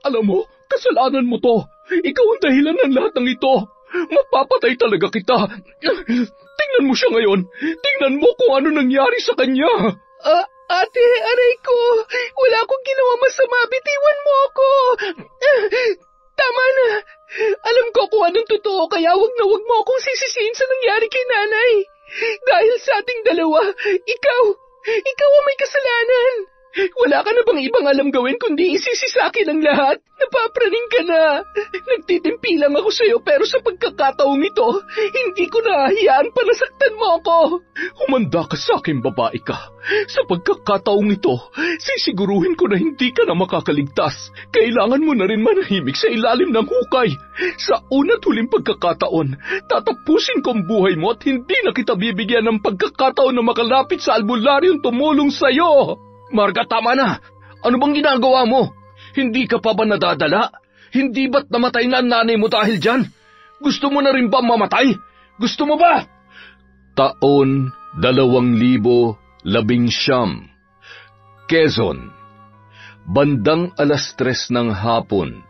Alam mo, kasalanan mo to. Ikaw ang dahilan ng lahat ng ito. Mapapatay talaga kita. Tingnan mo siya ngayon. Tingnan mo kung ano nangyari sa kanya. Ate, aray ko. Wala akong ginawa masama. Bitiwan mo ako. Tama na. Alam ko kung anong totoo, kaya wag na wag mo akong sisisihin sa nangyari kay nanay. Dahil sa ating dalawa, ikaw ang may kasalanan. Wala ka na bang ibang alam gawin kundi isisi sa akin ang lahat? Napapraning ka na. Nagtitimpi lang ako sa'yo pero sa pagkakataong ito, hindi ko nahahiyaan pa nasaktan mo ako. Humanda ka sa akin, babae ka. Sa pagkakataong ito, sisiguruhin ko na hindi ka na makakaligtas. Kailangan mo na rin manahimik sa ilalim ng hukay. Sa una't huling pagkakataon, tatapusin ko ang buhay mo at hindi na kita bibigyan ng pagkakataon na makalapit sa albularyong tumulong sa'yo. Marga, tama na. Ano bang ginagawa mo? Hindi ka pa ba nadadala? Hindi ba't namatay na ang nanay mo dahil dyan? Gusto mo na rin ba mamatay? Gusto mo ba? Taon 2019, Quezon. Bandang 3:00 ng hapon.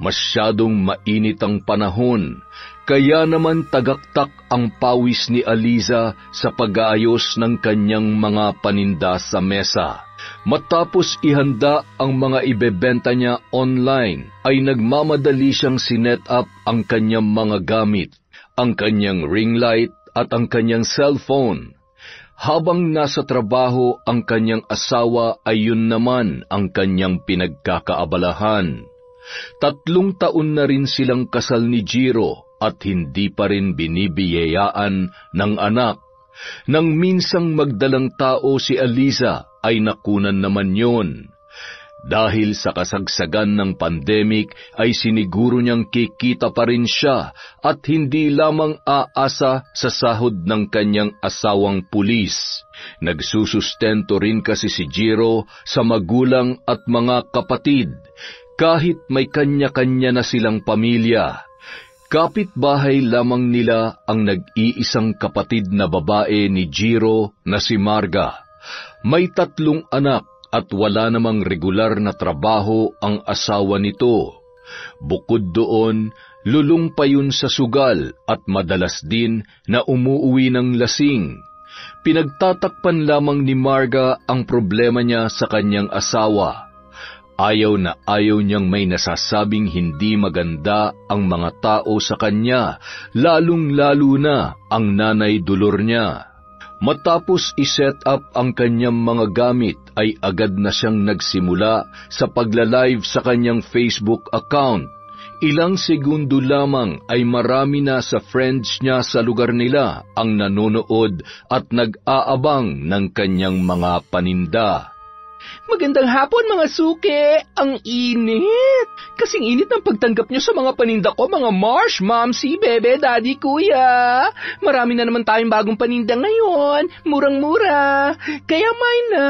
Masyadong mainit ang panahon, kaya naman tagaktak ang pawis ni Aliza sa pag-aayos ng kanyang mga paninda sa mesa. Matapos ihanda ang mga ibebenta niya online, ay nagmamadali siyang sinet up ang kanyang mga gamit, ang kanyang ring light at ang kanyang cellphone. Habang nasa trabaho ang kanyang asawa ay yun naman ang kanyang pinagkakaabalahan. 3 taon na rin silang kasal ni Jiro at hindi pa rin binibiyayaan ng anak. Nang minsang magdalang tao si Aliza ay nakunan naman yon. Dahil sa kasagsagan ng pandemic ay siniguro niyang kikita pa rin siya at hindi lamang aasa sa sahod ng kanyang asawang pulis. Nagsusustento rin kasi si Jiro sa magulang at mga kapatid kahit may kanya-kanya na silang pamilya. Kapitbahay lamang nila ang nag-iisang kapatid na babae ni Jiro na si Marga. May 3 anak at wala namang regular na trabaho ang asawa nito. Bukod doon, lulong pa yun sa sugal at madalas din na umuuwi ng lasing. Pinagtatakpan lamang ni Marga ang problema niya sa kanyang asawa. Ayaw na ayaw niyang may nasasabing hindi maganda ang mga tao sa kanya, lalong-lalo na ang nanay dulor niya. Matapos iset up ang kanyang mga gamit ay agad na siyang nagsimula sa pagla-live sa kanyang Facebook account. Ilang segundo lamang ay marami na sa friends niya sa lugar nila ang nanonood at nag-aabang ng kanyang mga paninda. Magandang hapon mga suki! Ang init! Kasing init ng pagtanggap nyo sa mga paninda ko, mga Marsh, Momsy, Bebe, Daddy, Kuya. Marami na naman tayong bagong paninda ngayon, murang-mura. Kaya may na!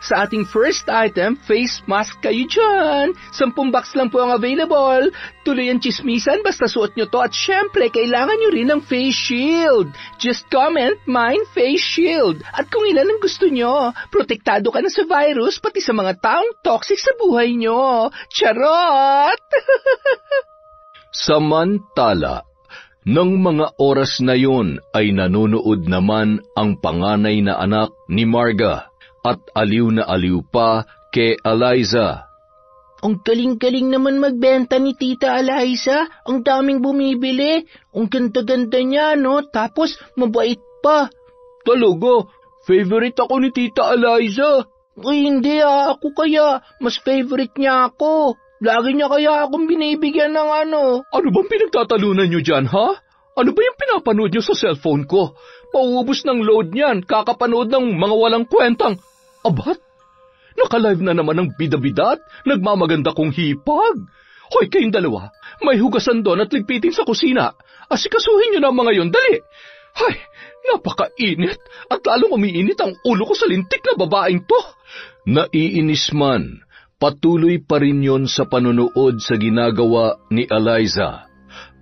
Sa ating first item, face mask kayo dyan. 10 bucks lang po ang available. Tuloy ang chismisan, basta suot nyo to at syempre, kailangan nyo rin ng face shield. Just comment, mine face shield. At kung ilan ang gusto nyo, protektado ka na sa virus, pati sa mga taong toxic sa buhay nyo. Charot! Samantala, ng mga oras na yon ay nanonood naman ang panganay na anak ni Marga at aliw na aliw pa kay Aliza. Ang galing-galing naman magbenta ni Tita Aliza. Ang daming bumibili. Ang ganda-ganda niya, no? Tapos mabait pa. Talaga, favorite ako ni Tita Aliza. Ay, hindi ako kaya. Mas favorite niya ako. Lagi niya kaya akong binibigyan ng ano. Ano bang pinagtatalunan niyo dyan, ha? Ano ba yung pinapanood niyo sa cellphone ko? Pauubos ng load niyan, kakapanood ng mga walang kwentang. Abat? Naka-live na naman ng bida-bidat, nagmamaganda kong hipag. Hoy, kayong dalawa, may hugasan doon at ligpitin sa kusina. Asikasuhin niyo na mga yon, dali. Hay, napakainit at lalong umiinit ang ulo ko sa lintik na babaeng to. Naiinis man, patuloy pa rin yon sa panonood sa ginagawa ni Aliza.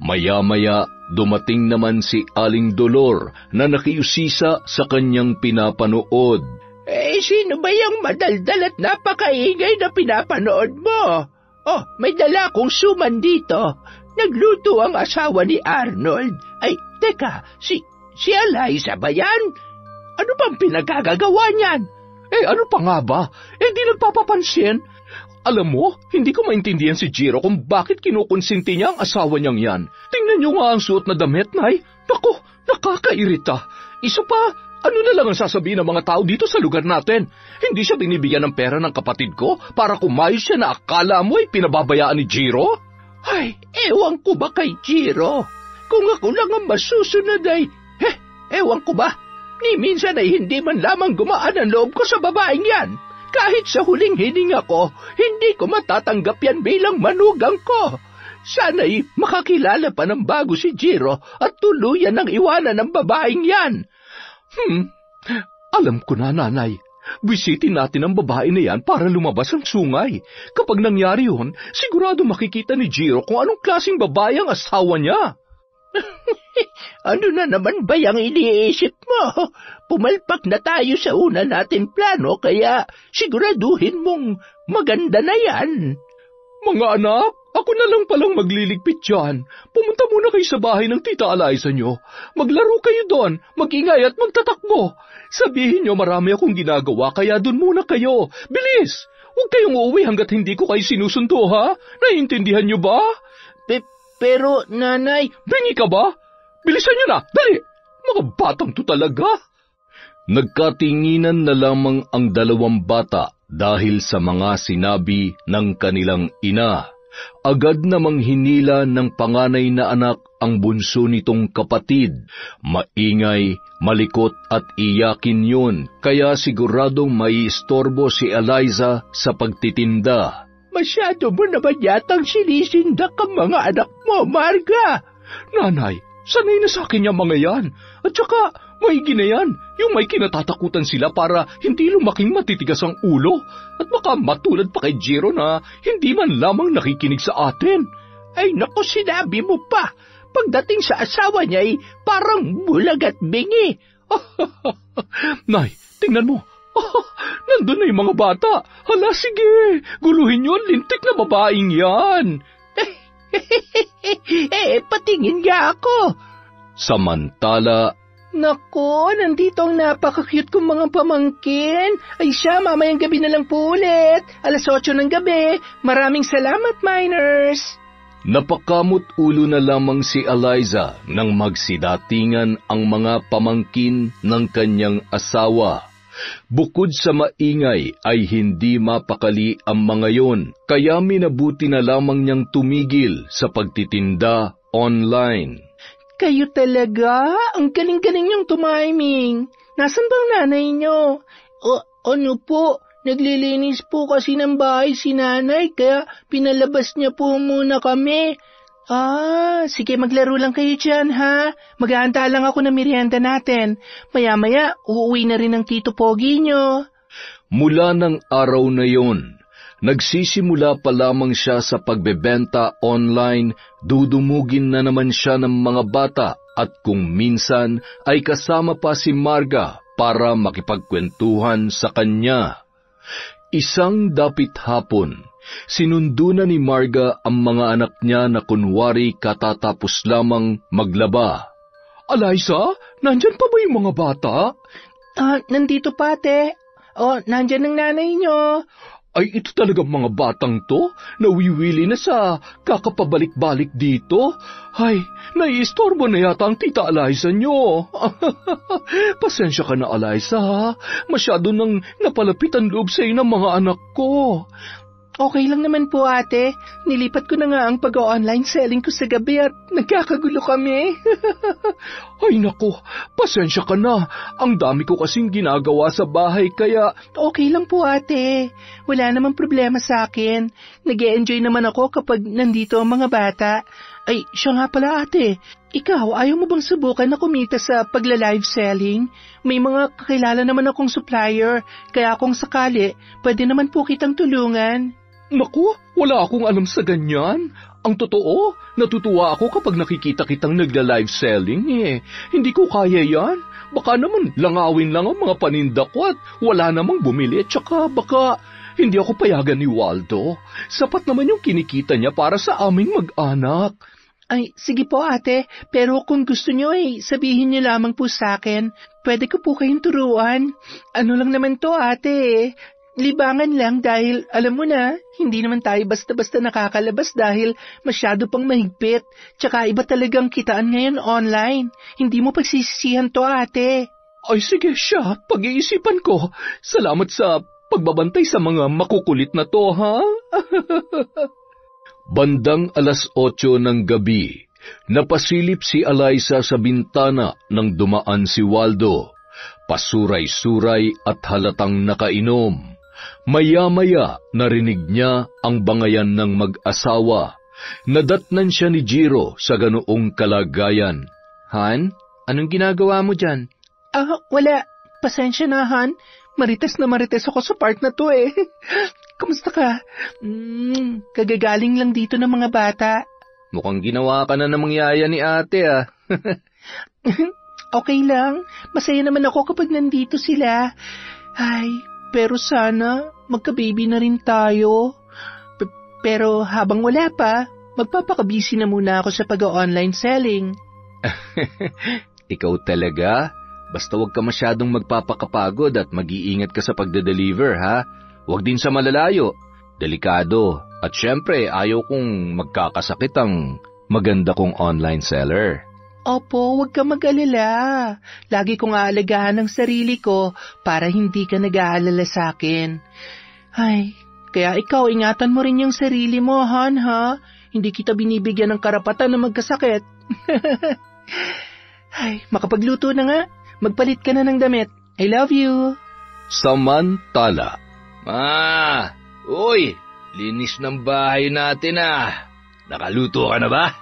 Maya-maya, dumating naman si Aling Dolor na nakiusisa sa kanyang pinapanood. Sino ba yung madaldal at napakaingay na pinapanood mo? Oh, may dala akong suman dito. Nagluto ang asawa ni Arnold. Ay, teka, si Eliza ba yan? Ano bang pinagagagawa niyan? Ano pa nga ba? Di nagpapapansin. Alam mo, hindi ko maintindihan si Jiro kung bakit kinukonsinti niya ang asawa niyang yan. Tingnan niyo nga ang suot na damit, Nay. Naku, nakakairita. Isa pa, ano na lang ang sasabihin ng mga tao dito sa lugar natin? Hindi siya binibigyan ng pera ng kapatid ko para kumayos siya na akala mo ay pinababayaan ni Jiro? Ay, ewan ko ba kay Jiro? Kung ako lang ang masusunod ay, ewan ko ba? Ni minsan ay hindi man lamang gumaan ang loob ko sa babaeng yan. Kahit sa huling hininga ko, hindi ko matatanggap yan bilang manugang ko. Sana'y makakilala pa ng bago si Jiro at tuluyan ng iwanan ng babaeng yan. Alam ko na, Nanay. Bisitin natin ang babae na yan para lumabas ang sungay. Kapag nangyari yun, sigurado makikita ni Jiro kung anong klaseng babae ang asawa niya. Ano na naman ba yung iniisip mo? Pumalpak na tayo sa una natin plano, kaya siguraduhin mong maganda na yan. Mga anak, ako na lang palang magliligpit dyan. Pumunta muna kayo sa bahay ng Tita Eliza nyo. Maglaro kayo doon, mag-ingay at magtatakbo. Sabihin nyo marami akong ginagawa, kaya doon muna kayo. Bilis! Huwag kayong uuwi hanggat hindi ko kayo sinusundo, ha? Naiintindihan nyo ba? Pero, Nanay... Bingi ka ba? Bilisan nyo na! Dali! Mga batang to talaga! Nagkatinginan na lamang ang dalawang bata dahil sa mga sinabi ng kanilang ina. Agad namang hinila ng panganay na anak ang bunso nitong kapatid. Maingay, malikot at iyakin yun, kaya siguradong maiistorbo si Eliza sa pagtitinda. Masyado mo naman yatang sinisindak ang mga anak mo, Marga. Nanay, sanay na sa akin yung mga yan. At saka, maigi na yan. Yung may kinatatakutan sila para hindi lumaking matitigas ang ulo. At baka matulad pa kay Jiro na hindi man lamang nakikinig sa atin. Ay naku, sinabi mo pa. Pagdating sa asawa niya ay parang bulag at bingi. Nay, tingnan mo. Nandun na yung mga bata. Hala, sige. Guluhin yun, lintik na babaeng yan. Patingin nga ako. Samantala, Naku, nandito ang napaka-cute kong mga pamangkin. Ay siya, mamayang gabi na lang po ulit. 8:00 ng gabi. Maraming salamat, miners. napakamot ulo na lamang si Eliza nang magsidatingan ang mga pamangkin ng kanyang asawa. Bukod sa maingay ay hindi mapakali ang mga yon, kaya minabuti na lamang niyang tumigil sa pagtitinda online. Kayo talaga? Ang galing-galing niyong tumiming. Nasaan bang nanay niyo? Ano po? Naglilinis po kasi ng bahay si nanay, kaya pinalabas niya po muna kami. Sige, maglaro lang kayo dyan, ha? Maghahanda lang ako ng merienda natin. Maya-maya, uuwi na rin ang Tito Pogi niyo. Mula ng araw na yon, nagsisimula pa lamang siya sa pagbebenta online, dudumugin na naman siya ng mga bata at kung minsan ay kasama pa si Marga para makipagkwentuhan sa kanya. Isang dapit hapon, sinundo na ni Marga ang mga anak niya na kunwari katatapos lamang maglaba. Eliza, nandyan pa ba yung mga bata? Nandito pa, ate. Nandyan ang nanay niyo. Ay, ito talagang mga batang to, nawiwili na sa kakapabalik-balik dito. Ay, naiistorbo na yata ang Tita Eliza nyo. Pasensya ka na, Eliza, ha? Masyado nang napalapit ang loob sa ng mga anak ko. Okay lang naman po, ate. Nilipat ko na nga ang pag-online selling ko sa gabi at nagkakagulo kami. Ay nako, pasensya ka na. Ang dami ko kasing ginagawa sa bahay kaya... Okay lang po, ate. Wala namang problema sa akin. Nag-e-enjoy naman ako kapag nandito ang mga bata. Ay, siya nga pala, ate. Ikaw, ayaw mo bang subukan na kumita sa pagla-live selling? May mga kakilala naman akong supplier, kaya kung sakali, pwede naman po kitang tulungan. Naku, wala akong alam sa ganyan. Ang totoo, natutuwa ako kapag nakikita kitang nagla-live selling Hindi ko kaya yan. Baka naman langawin lang ang mga paninda ko at wala namang bumili at saka baka Hindi ako payagan ni Waldo. Sapat naman yung kinikita niya para sa aming mag-anak. Ay, sige po ate, pero kung gusto nyo sabihin nyo lamang po sa akin. Pwede ko po kayong turuan. Ano lang naman to ate. Libangan lang dahil, alam mo na, hindi naman tayo basta-basta nakakalabas dahil masyado pang mahigpit. Tsaka iba talagang kitaan ngayon online. Hindi mo pagsisisihan to ate. Ay sige siya, pag-iisipan ko. Salamat sa pagbabantay sa mga makukulit na to, ha? Bandang 8:00 ng gabi, napasilip si Eliza sa bintana nang dumaan si Waldo. Pasuray-suray at halatang nakainom. Maya-maya narinig niya ang bangayan ng mag-asawa. Nadatnan siya ni Jiro sa ganoong kalagayan. Han, anong ginagawa mo dyan? Wala. Pasensya na, Han. Marites na marites ako sa part na to eh. Kamusta ka? Kagagaling lang dito ng mga bata. Mukhang ginawa ka na namang yaya ni ate ah. Okay lang. Masaya naman ako kapag nandito sila. Ay, pero sana magka-baby na rin tayo. Pero habang wala pa, magpapakabisi na muna ako sa pag-online selling. Ikaw talaga? Basta huwag ka masyadong magpapakapagod at mag-iingat ka sa pagde-deliver, ha? Huwag din sa malalayo. Delikado. At syempre, ayaw kong magkakasakit ang maganda kong online seller. Opo, huwag ka mag-alala. Lagi kong aalagaan ang sarili ko para hindi ka nag-aalala sa akin. Ay, kaya ikaw, ingatan mo rin yung sarili mo, Han, ha? Hindi kita binibigyan ng karapatan na magkasakit. Ay, makapagluto na nga. Magpalit ka na ng damit. I love you. Samantala. Ma! Uy! Linis ng bahay natin ah. Nakaluto ka na ba?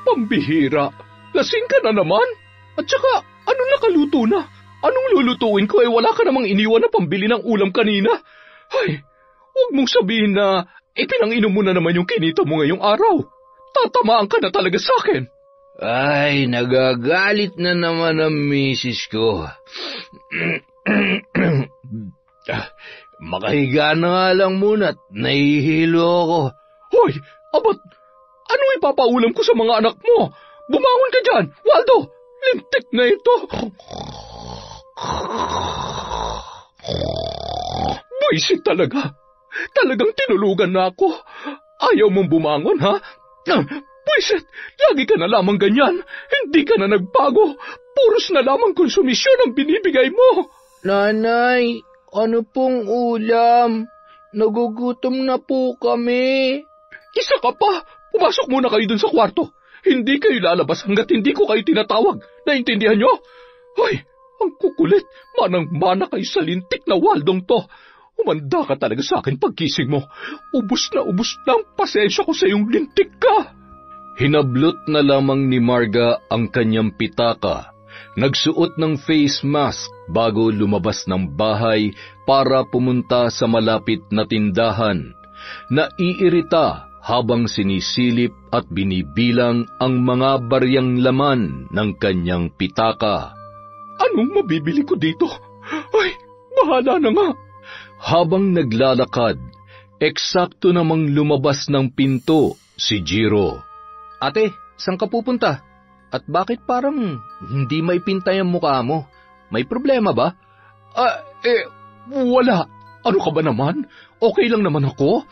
Pambihira. Lasing ka na naman. At saka, ano nakaluto na? Anong lulutuin ko wala ka namang iniwan na pambili ng ulam kanina? Ay, huwag mong sabihin na ipinang-inom mo na naman yung kinita mo ngayong araw. Tatamaan ka na talaga sa akin. Ay, nagagalit na naman ang misis ko. Makahiga na nga lang muna at nahihilo ako. Hoy, abat, anong ipapaulam ko sa mga anak mo? Bumangon ka dyan, Waldo! Lintik na ito! Buisit talaga. Talagang tinulugan na ako. Ayaw mong bumangon, ha? Buisit, lagi ka na lamang ganyan. Hindi ka na nagbago. Puros na lamang konsumisyon ang binibigay mo. Nanay, ano pong ulam? Nagugutom na po kami. Isa ka pa. Pumasok muna kayo dun sa kwarto. Hindi kayo lalabas hanggat hindi ko kayo tinatawag. Naintindihan nyo? Hoy, ang kukulit. Manang-mana kayo sa lintik na Waldong to. Umanda ka talaga sa akin pagkising mo. Ubus na ang pasensya ko sa iyong lintik ka. Hinablot na lamang ni Marga ang kanyang pitaka. Nagsuot ng face mask bago lumabas ng bahay para pumunta sa malapit na tindahan. Naiirita habang sinisilip at binibilang ang mga baryang laman ng kanyang pitaka. Anong mabibili ko dito? Ay, bahala na nga. Habang naglalakad, eksakto namang lumabas ng pinto si Jiro. Ate, saan ka pupunta? At bakit parang hindi maipintay ang mukha mo? May problema ba? Wala. Ano ka ba naman? Okay lang naman ako.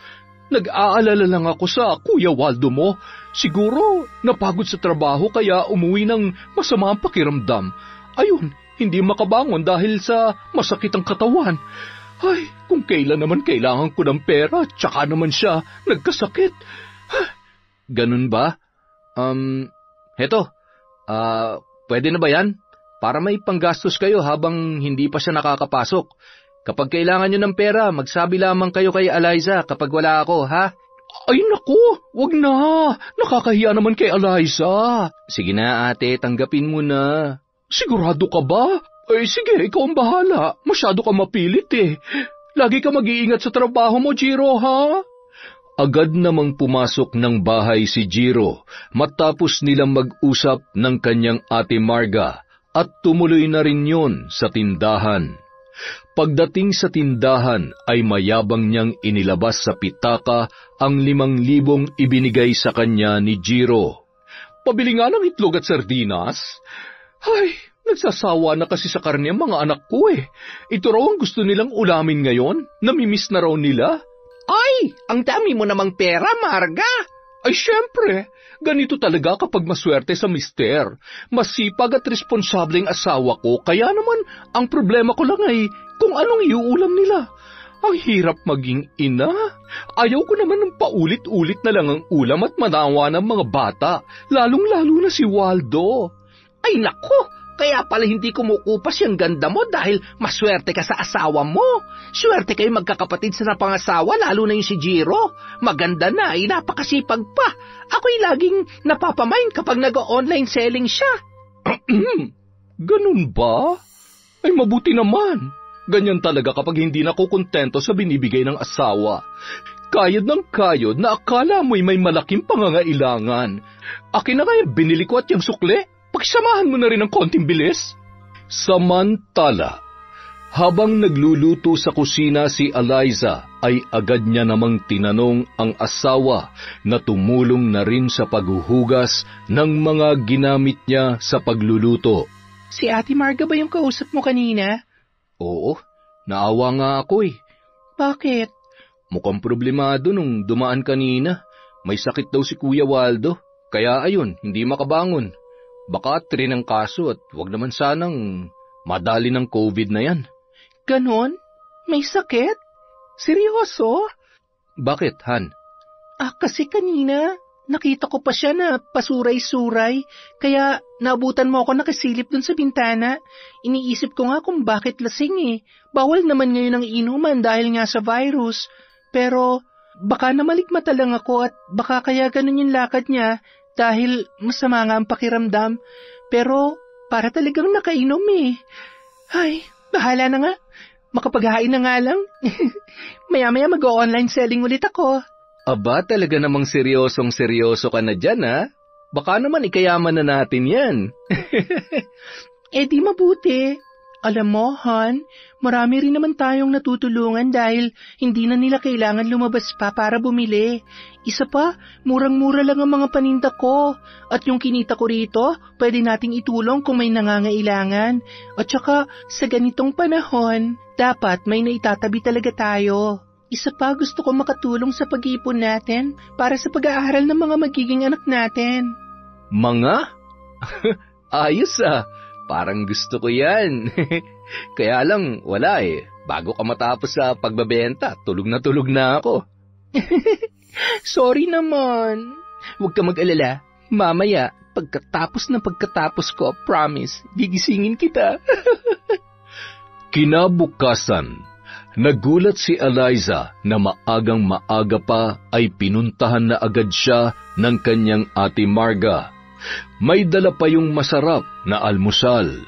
Nag-aalala lang ako sa Kuya Waldo mo. Siguro napagod sa trabaho kaya umuwi ng masama ang pakiramdam. Ayun, hindi makabangon dahil sa masakit ang katawan. Ay, kung kailan naman kailangan ko ng pera, tsaka naman siya nagkasakit. Ganun ba? Heto, pwede na ba yan? Para may panggastos kayo habang hindi pa siya nakakapasok. Kapag kailangan nyo ng pera, magsabi lamang kayo kay Eliza kapag wala ako, ha? Ay naku, wag na. Nakakahiya naman kay Eliza. Sige na ate, tanggapin mo na. Sigurado ka ba? Ay sige, ikaw ang bahala. Masyado ka mapilit eh. Lagi ka mag-iingat sa trabaho mo, Jiro, ha? Agad namang pumasok ng bahay si Jiro matapos nilang mag-usap ng kanyang ate Marga at tumuloy na rin yon sa tindahan. Pagdating sa tindahan ay mayabang niyang inilabas sa pitaka ang 5,000 ibinigay sa kanya ni Jiro. Pabili nga ng itlog at sardinas. Ay, nagsasawa na kasi sa karne ang mga anak ko eh. Ito raw ang gusto nilang ulamin ngayon. Namimiss na raw nila. Ay, ang dami mo namang pera, Marga. Ay, syempre. Ganito talaga kapag maswerte sa mister. Masipag at responsableng asawa ko, kaya naman ang problema ko lang ay kung anong iuulam nila. Ang hirap maging ina. Ayaw ko naman ng paulit-ulit na lang ang ulam at manawa ng mga bata, lalong-lalo na si Waldo. Ay nako, kaya pala hindi kumukupas yung ganda mo dahil maswerte ka sa asawa mo. Swerte kayo magkakapatid sa napangasawa, lalo na yung si Jiro. Maganda na, ay napakasipag pa. Ako'y laging napapamain kapag nag-online selling siya. Ganun ba? Ay mabuti naman. Ganyan talaga kapag hindi nakukontento sa binibigay ng asawa. Kayod ng kayod na akala mo'y may malaking pangangailangan. Akin na nga yung binili ko at yung sukle. Pagsamahan mo na rin ng konting bilis. Samantala, habang nagluluto sa kusina si Eliza, ay agad niya namang tinanong ang asawa na tumulong na rin sa paghuhugas ng mga ginamit niya sa pagluluto. Si Ate Marga ba yung kausap mo kanina? Oo, naawa nga ako eh. Bakit? Mukhang problemado nung dumaan kanina. May sakit daw si Kuya Waldo, kaya ayun, hindi makabangon. Baka rin ang kaso at wag naman sanang madali ng COVID na yan. Ganon? May sakit? Seryoso? Bakit, Han? Kasi kanina, nakita ko pa siya na pasuray-suray, kaya naabutan mo ako nakasilip dun sa bintana. Iniisip ko nga kung bakit lasing eh. Bawal naman ngayon ang inuman dahil nga sa virus. Pero baka namalikmata lang ako at baka kaya ganun yung lakad niya dahil masama nga ang pakiramdam. Pero para talagang nakainom eh. Ay, bahala na nga. Makapaghain na nga lang. Maya-maya mag-online selling ulit ako. Aba, talaga namang seryosong-seryoso ka na dyan, ha? Baka naman ikayaman na natin yan. Di mabuti. Alam mo, Han, marami rin naman tayong natutulungan dahil hindi na nila kailangan lumabas pa para bumili. Isa pa, murang-mura lang ang mga paninda ko. At yung kinita ko rito, pwede nating itulong kung may nangangailangan. At saka, sa ganitong panahon, dapat may naitatabi talaga tayo. Isa pa, gusto ko makatulong sa pag-iipon natin para sa pag-aaral ng mga magiging anak natin. Mga? Ayos ah. Parang gusto ko yan. Kaya lang, wala eh. Bago ka matapos sa pagbabenta, tulog na ako. Sorry naman. Huwag ka mag-alala. Mamaya, pagkatapos ko, promise, gigisingin kita. Kinabukasan, nagulat si Eliza na maagang-maaga pa ay pinuntahan na agad siya ng kanyang Ate Marga. May dala pa yung masarap na almusal.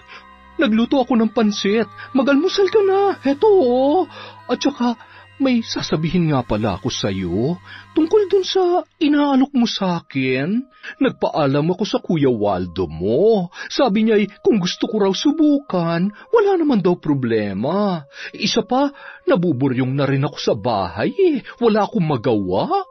Nagluto ako ng pansit. Mag-almusal ka na. Heto oh. At saka, may sasabihin nga pala ako sa'yo. Tungkol dun sa inaalok mo sa akin. Nagpaalam ako sa Kuya Waldo mo. Sabi niya kung gusto ko raw subukan, wala naman daw problema. Isa pa, nabuburyong na rin ako sa bahay eh. Wala akong magawa.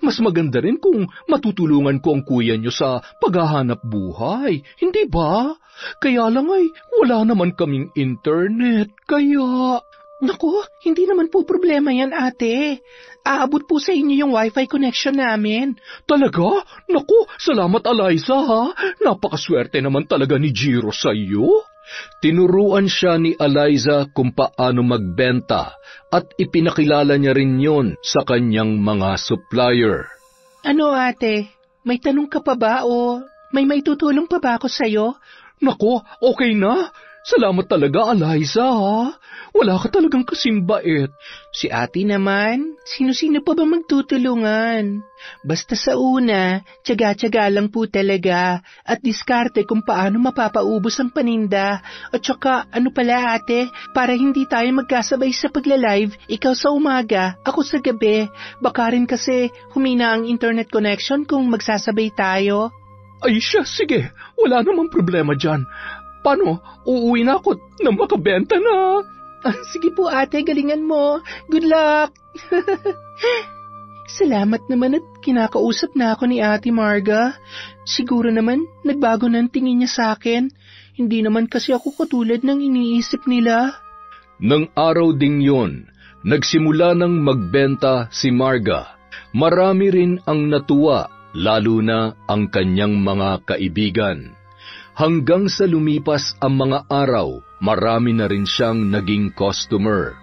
Mas maganda rin kung matutulungan ko ang kuya niyo sa paghahanap buhay, hindi ba? Kaya lang wala naman kaming internet, kaya... Naku, hindi naman po problema yan, ate. Aabot po sa inyo yung wifi connection namin. Talaga? Naku, salamat Eliza ha. Napakaswerte naman talaga ni Jiro sa iyo. Tinuruan siya ni Eliza kung paano magbenta at ipinakilala niya rin yon sa kanyang mga supplier. Ano ate, may tanong ka pa ba o may maitutulong pa ba ako sa'yo? Nako, okay na. Salamat talaga, Eliza, ha? Wala ka talagang kasimbait. Si ate naman, sino-sino pa ba magtutulungan? Basta sa una, tiyaga-tiyaga lang po talaga at diskarte kung paano mapapaubos ang paninda. At saka, ano pala ate, para hindi tayo magkasabay sa pagla-live, ikaw sa umaga, ako sa gabi. Baka rin kasi humina ang internet connection kung magsasabay tayo. Ay siya, sige. Wala namang problema dyan. Paano? Uuwi na ako nang makabenta na. Sige po ate, galingan mo. Good luck. Salamat naman at kinakausap na ako ni Ate Marga. Siguro naman nagbago na ang tingin niya sa akin. Hindi naman kasi ako katulad ng iniisip nila. Nang araw ding yon, nagsimula ng magbenta si Marga. Marami rin ang natuwa, lalo na ang kanyang mga kaibigan. Hanggang sa lumipas ang mga araw, marami na rin siyang naging customer.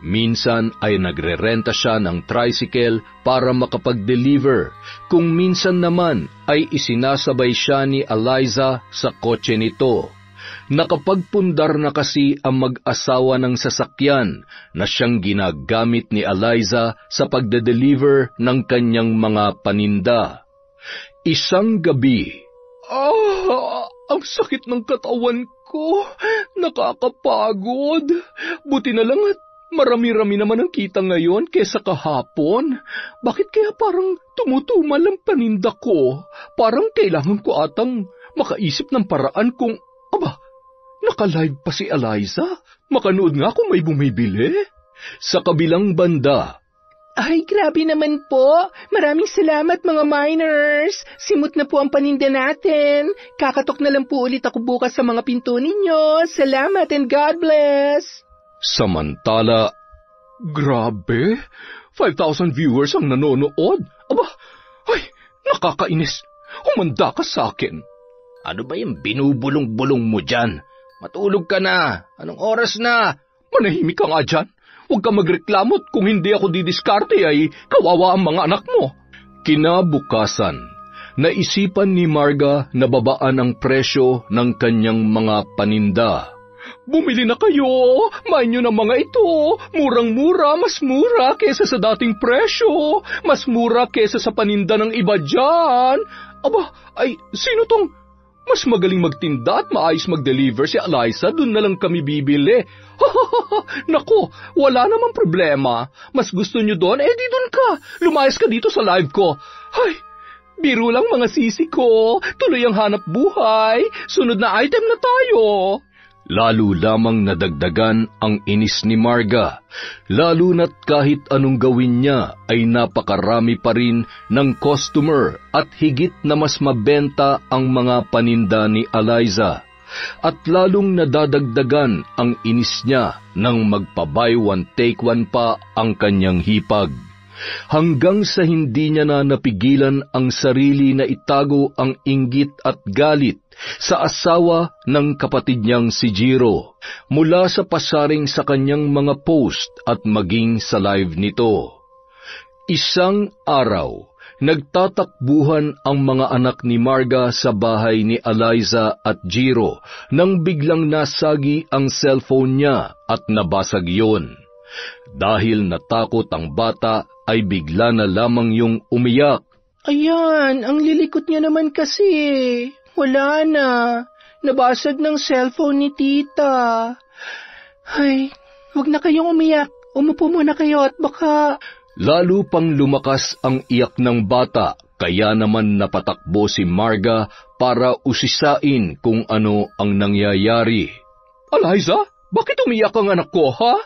Minsan ay nagrerenta siya ng tricycle para makapag-deliver. Kung minsan naman ay isinasabay siya ni Eliza sa kotse nito. Nakapagpundar na kasi ang mag-asawa ng sasakyan na siyang ginagamit ni Eliza sa pagde-deliver ng kanyang mga paninda. Isang gabi, Ang sakit ng katawan ko. Nakakapagod. Buti na lang at marami-rami naman ang kita ngayon kesa kahapon. Bakit kaya parang tumutumal ang paninda ko? Parang kailangan ko atang makaisip ng paraan kung, naka-live pa si Eliza? Makanood nga kung may bumibili. Sa kabilang banda, Ay, grabe naman po. Maraming salamat mga miners. Simot na po ang paninda natin. Kakatok na lang po ulit ako bukas sa mga pinto ninyo. Salamat and God bless. samantala, Grabe, 5,000 viewers ang nanonood. Nakakainis. Humanda ka sa akin. Ano ba yung binubulong-bulong mo dyan? Matulog ka na. Anong oras na? Manahimik ka nga dyan. Huwag ka magreklamo kung hindi ako didiskarte ay kawawa ang mga anak mo. kinabukasan, naisipan ni Marga na babaan ang presyo ng kanyang mga paninda. Bumili na kayo! Main nyo ng mga ito! Murang-mura, mas mura kesa sa dating presyo! Mas mura kesa sa paninda ng iba dyan! Sino tong mas magaling magtinda at maayos mag-deliver? Si Eliza, dun na lang kami bibili. Naku, wala namang problema. Mas gusto nyo doon, di doon ka. Lumayas ka dito sa live ko. Biro lang mga sisi ko. Tuloy ang hanap buhay. Sunod na item na tayo. Lalo lamang nadagdagan ang inis ni Marga, lalo na't kahit anong gawin niya ay napakarami pa rin ng customer at higit na mas mabenta ang mga paninda ni Eliza. At lalong nadadagdagan ang inis niya nang magpa-buy one take one pa ang kanyang hipag. Hanggang sa hindi niya na napigilan ang sarili na itago ang inggit at galit sa asawa ng kapatid niyang si Jiro, mula sa pasaring sa kanyang mga post at maging sa live nito. Isang araw, nagtatakbuhan ang mga anak ni Marga sa bahay ni Eliza at Jiro nang biglang nasagi ang cellphone niya at nabasag yon. Dahil natakot ang bata, ay bigla na lamang yung umiyak. Ayan, ang lilikot niya naman kasi. Wala na. Nabasag ng cellphone ni tita. Huwag na kayong umiyak. Umupo muna kayo at baka... Lalo pang lumakas ang iyak ng bata, kaya naman napatakbo si Marga para usisain kung ano ang nangyayari. Eliza, bakit umiyak ang anak ko, ha?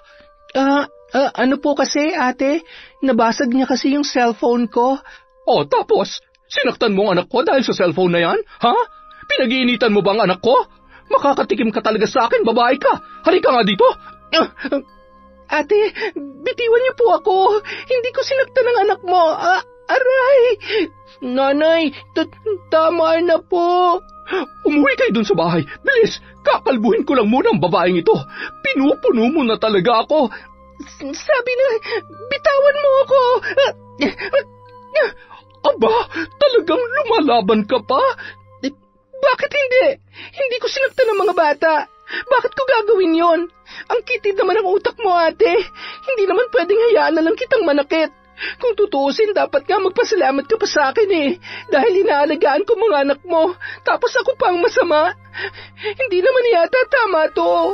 Ano po kasi, ate? Nabasag niya kasi yung cellphone ko. Tapos, sinaktan mo ang anak ko dahil sa cellphone na yan, ha? Pinag-iinitan mo ba ang anak ko? Makakatikim ka talaga sa akin, babae ka. Halika nga dito. Ate, bitiwan niyo po ako. Hindi ko sinaktan ang anak mo. Aray! Nanay, tama na po. Umuwi kayo dun sa bahay. Bilis, kakalbuhin ko lang muna ang babaeng ito. Pinupuno mo na talaga ako. Sabi na, bitawan mo ako. Talagang lumalaban ka pa? Bakit hindi? Hindi ko sinaktan ng mga bata. Bakit ko gagawin yon? Ang kitid naman ang utak mo, ate. Hindi naman pwedeng hayaan na lang kitang manakit. Kung tutuusin, dapat nga magpasalamat ka pa sa akin dahil inaalagaan ko mga anak mo, tapos ako pa ang masama. Hindi naman yata tama to.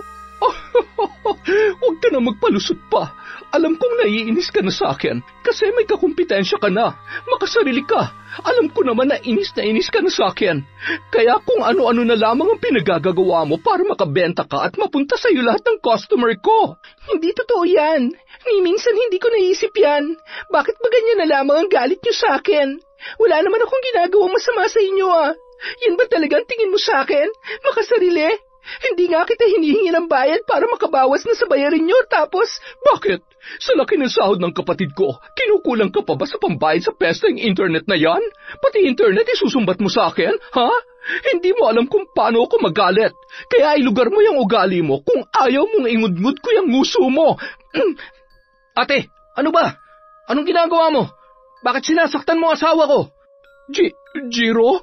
Huwag ka na magpalusot pa. Alam kong naiinis ka na sa akin kasi may kakumpetensya ka na. Makasarili ka. Alam ko naman na inis ka na sa akin. Kaya kung ano-ano na lamang ang pinagagagawa mo para makabenta ka at mapunta sa'yo lahat ng customer ko. Hindi totoo yan. Ni minsan hindi ko naisip yan. Bakit ba ganyan na lamang ang galit niyo sa akin? Wala naman akong ginagawang masama sa inyo Yan ba talagang tingin mo sa akin? Makasarili? Hindi nga kita hinihingi ng bayad para makabawas na sa bayarin nyo, tapos... Bakit? Sa laki ng sahod ng kapatid ko, kinukulang ka pa ba sa pambayad sa pesteng internet na yan? Pati internet isusumbat mo sa akin, ha? Hindi mo alam kung paano ako magalit. Kaya ilugar mo yung ugali mo kung ayaw mong ingudngud ko yung nguso mo. Ate, ano ba? Anong ginagawa mo? Bakit sinasaktan mo asawa ko? Jiro,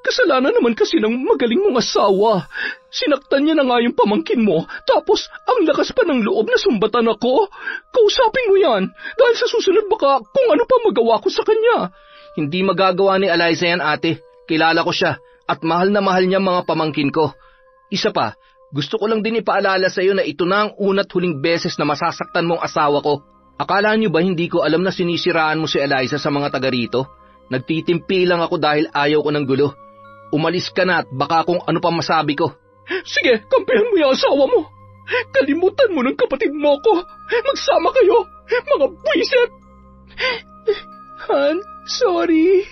kasalanan naman kasi ng magaling mong asawa. Sinaktan niya na nga yung pamangkin mo, tapos ang lakas pa ng loob na sumbatan ako. Kausapin mo yan, dahil sa susunod baka kung ano pa magawa ko sa kanya. Hindi magagawa ni Eliza yan, ate. Kilala ko siya, at mahal na mahal niya mga pamangkin ko. Isa pa, gusto ko lang din ipaalala sa iyo na ito na ang una't huling beses na masasaktan mong asawa ko. Akala niyo ba hindi ko alam na sinisiraan mo si Eliza sa mga taga rito? Nagtitimpi lang ako dahil ayaw ko ng gulo. Umalis ka na at baka kung ano pa masabi ko. Sige, kampihan mo yung asawa mo. Kalimutan mo ng kapatid mo ko. Magsama kayo, mga buwisit. Han, sorry.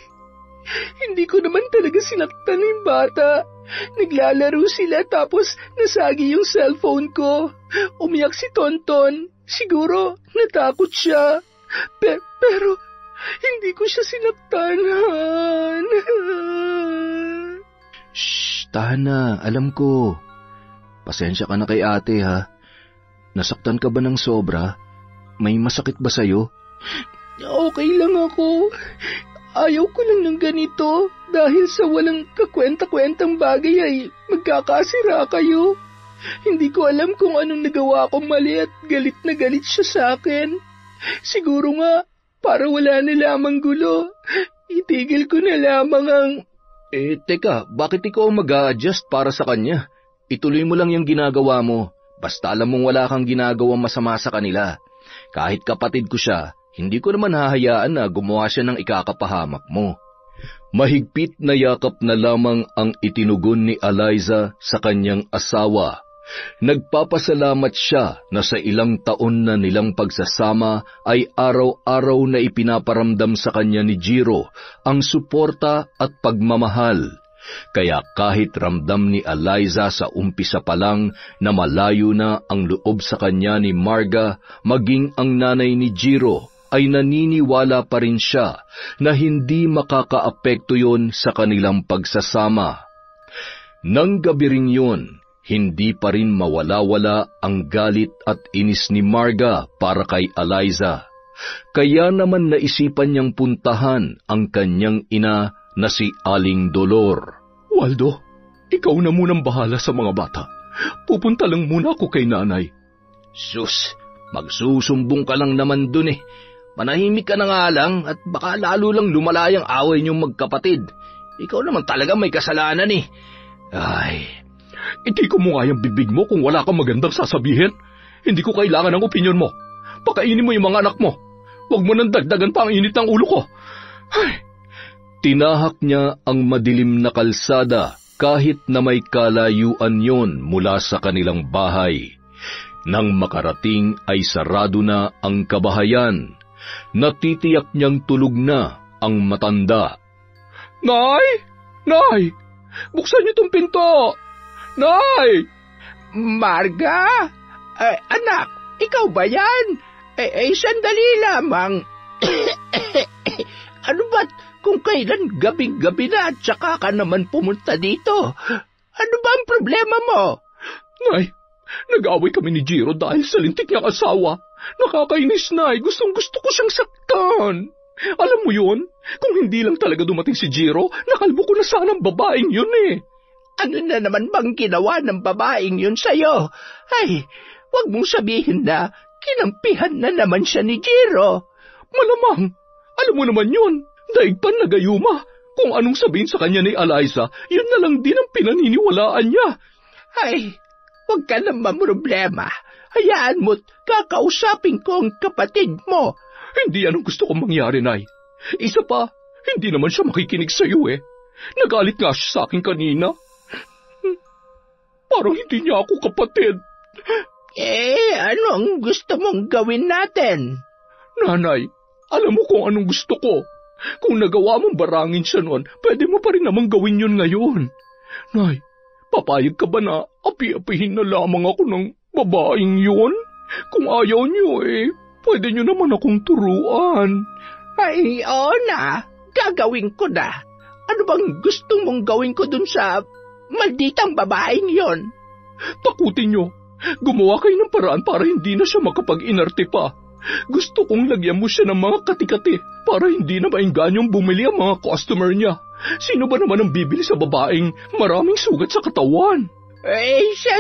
Hindi ko naman talaga sinaktan yung bata. Naglalaro sila tapos nasagi yung cellphone ko. Umiyak si Tonton. Siguro natakot siya. Pero hindi ko siya sinaktan, Han. Shh, tahan na. Alam ko. Pasensya ka na kay ate, ha? Nasaktan ka ba ng sobra? May masakit ba sa'yo? Okay lang ako. Ayaw ko lang ng ganito dahil sa walang kakwenta-kwentang bagay ay magkakasira kayo. Hindi ko alam kung anong nagawa kong mali at galit na galit siya sa akin. Siguro nga, para wala na lamang gulo, itigil ko na lamang ang... Teka, bakit ikaw mag-a-adjust para sa kanya? Ituloy mo lang yung ginagawa mo. Basta alam mong wala kang ginagawang masama sa kanila. Kahit kapatid ko siya, hindi ko naman hahayaan na gumawa siya ng ikakapahamak mo. Mahigpit na yakap na lamang ang itinugon ni Eliza sa kanyang asawa. Nagpapasalamat siya na sa ilang taon na nilang pagsasama ay araw-araw na ipinaparamdam sa kanya ni Jiro ang suporta at pagmamahal. Kaya kahit ramdam ni Eliza sa umpisa pa lang na malayo na ang loob sa kanya ni Marga, maging ang nanay ni Jiro, ay naniniwala pa rin siya na hindi makakaapekto yon sa kanilang pagsasama. Nang gabi ring yun, hindi pa rin mawala-wala ang galit at inis ni Marga para kay Eliza. Kaya naman naisipan niyang puntahan ang kanyang ina na si Aling Dolor. Waldo, ikaw na munang bahala sa mga bata. Pupunta lang muna ako kay nanay. Sus, magsusumbong ka lang naman dun eh. Manahimik ka na nga lang at baka lalo lang lumalayang away niyong magkapatid. Ikaw naman talaga may kasalanan eh. Ay... Itiko mo nga yung bibig mo kung wala kang magandang sasabihin. Hindi ko kailangan ng opinyon mo. Pakainin mo yung mga anak mo. Huwag mo nang dagdagan pa ang init ng ulo ko. Ay. Tinahak niya ang madilim na kalsada kahit na may kalayuan yon mula sa kanilang bahay. Nang makarating ay sarado na ang kabahayan. Natitiyak niyang tulog na ang matanda. Nay! Nay! Buksan niyo tong pinto! Nay! Marga? Anak, ikaw ba yan? Sandali lamang. Ano ba't kung kailan gabing-gabi na at saka ka naman pumunta dito? Ano ba ang problema mo? Nay, nag-away kami ni Jiro dahil sa lintik niyang asawa. Nakakainis, Nay. Gustong-gusto ko siyang saktan. Alam mo yun? Kung hindi lang talaga dumating si Jiro, nakalbo ko na sana ang babaeng yun eh. Ano na naman bang ginawa ng babaeng yun sa'yo? Ay, wag mong sabihin na kinampihan na naman siya ni Jiro. Malamang. Alam mo naman yun. Daig pa nagayuma. Kung anong sabihin sa kanya ni Eliza, yun na lang din ang pinaniniwalaan niya. Ay, Huwag ka na mamroblema. Hayaan mo't kakausapin ko ang kapatid mo. Hindi yan ang gusto kong mangyari, Nay. Isa pa, hindi naman siya makikinig sa'yo eh. Nagalit nga siya sa akin kanina. Parang hindi niya ako kapatid. Ano ang gusto mong gawin natin? Nanay, alam mo kung anong gusto ko. Kung nagawa mong barangin siya noon, pwede mo pa rin namang gawin yun ngayon. Nay, papayag ka ba na api-apihin na lamang ako ng babaeng yun? Kung ayaw niyo pwede niyo naman akong turuan. Ay, oo na. Gagawin ko na. Ano bang gusto mong gawin ko dun sa malditang babaeng yon? Takutin niyo. Gumawa kayo ng paraan para hindi na siya makapag-inarte pa. Gusto kong lagyan mo siya ng mga kati-kati para hindi na mainganyong bumili ang mga customer niya. Sino ba naman ang bibili sa babaeng maraming sugat sa katawan?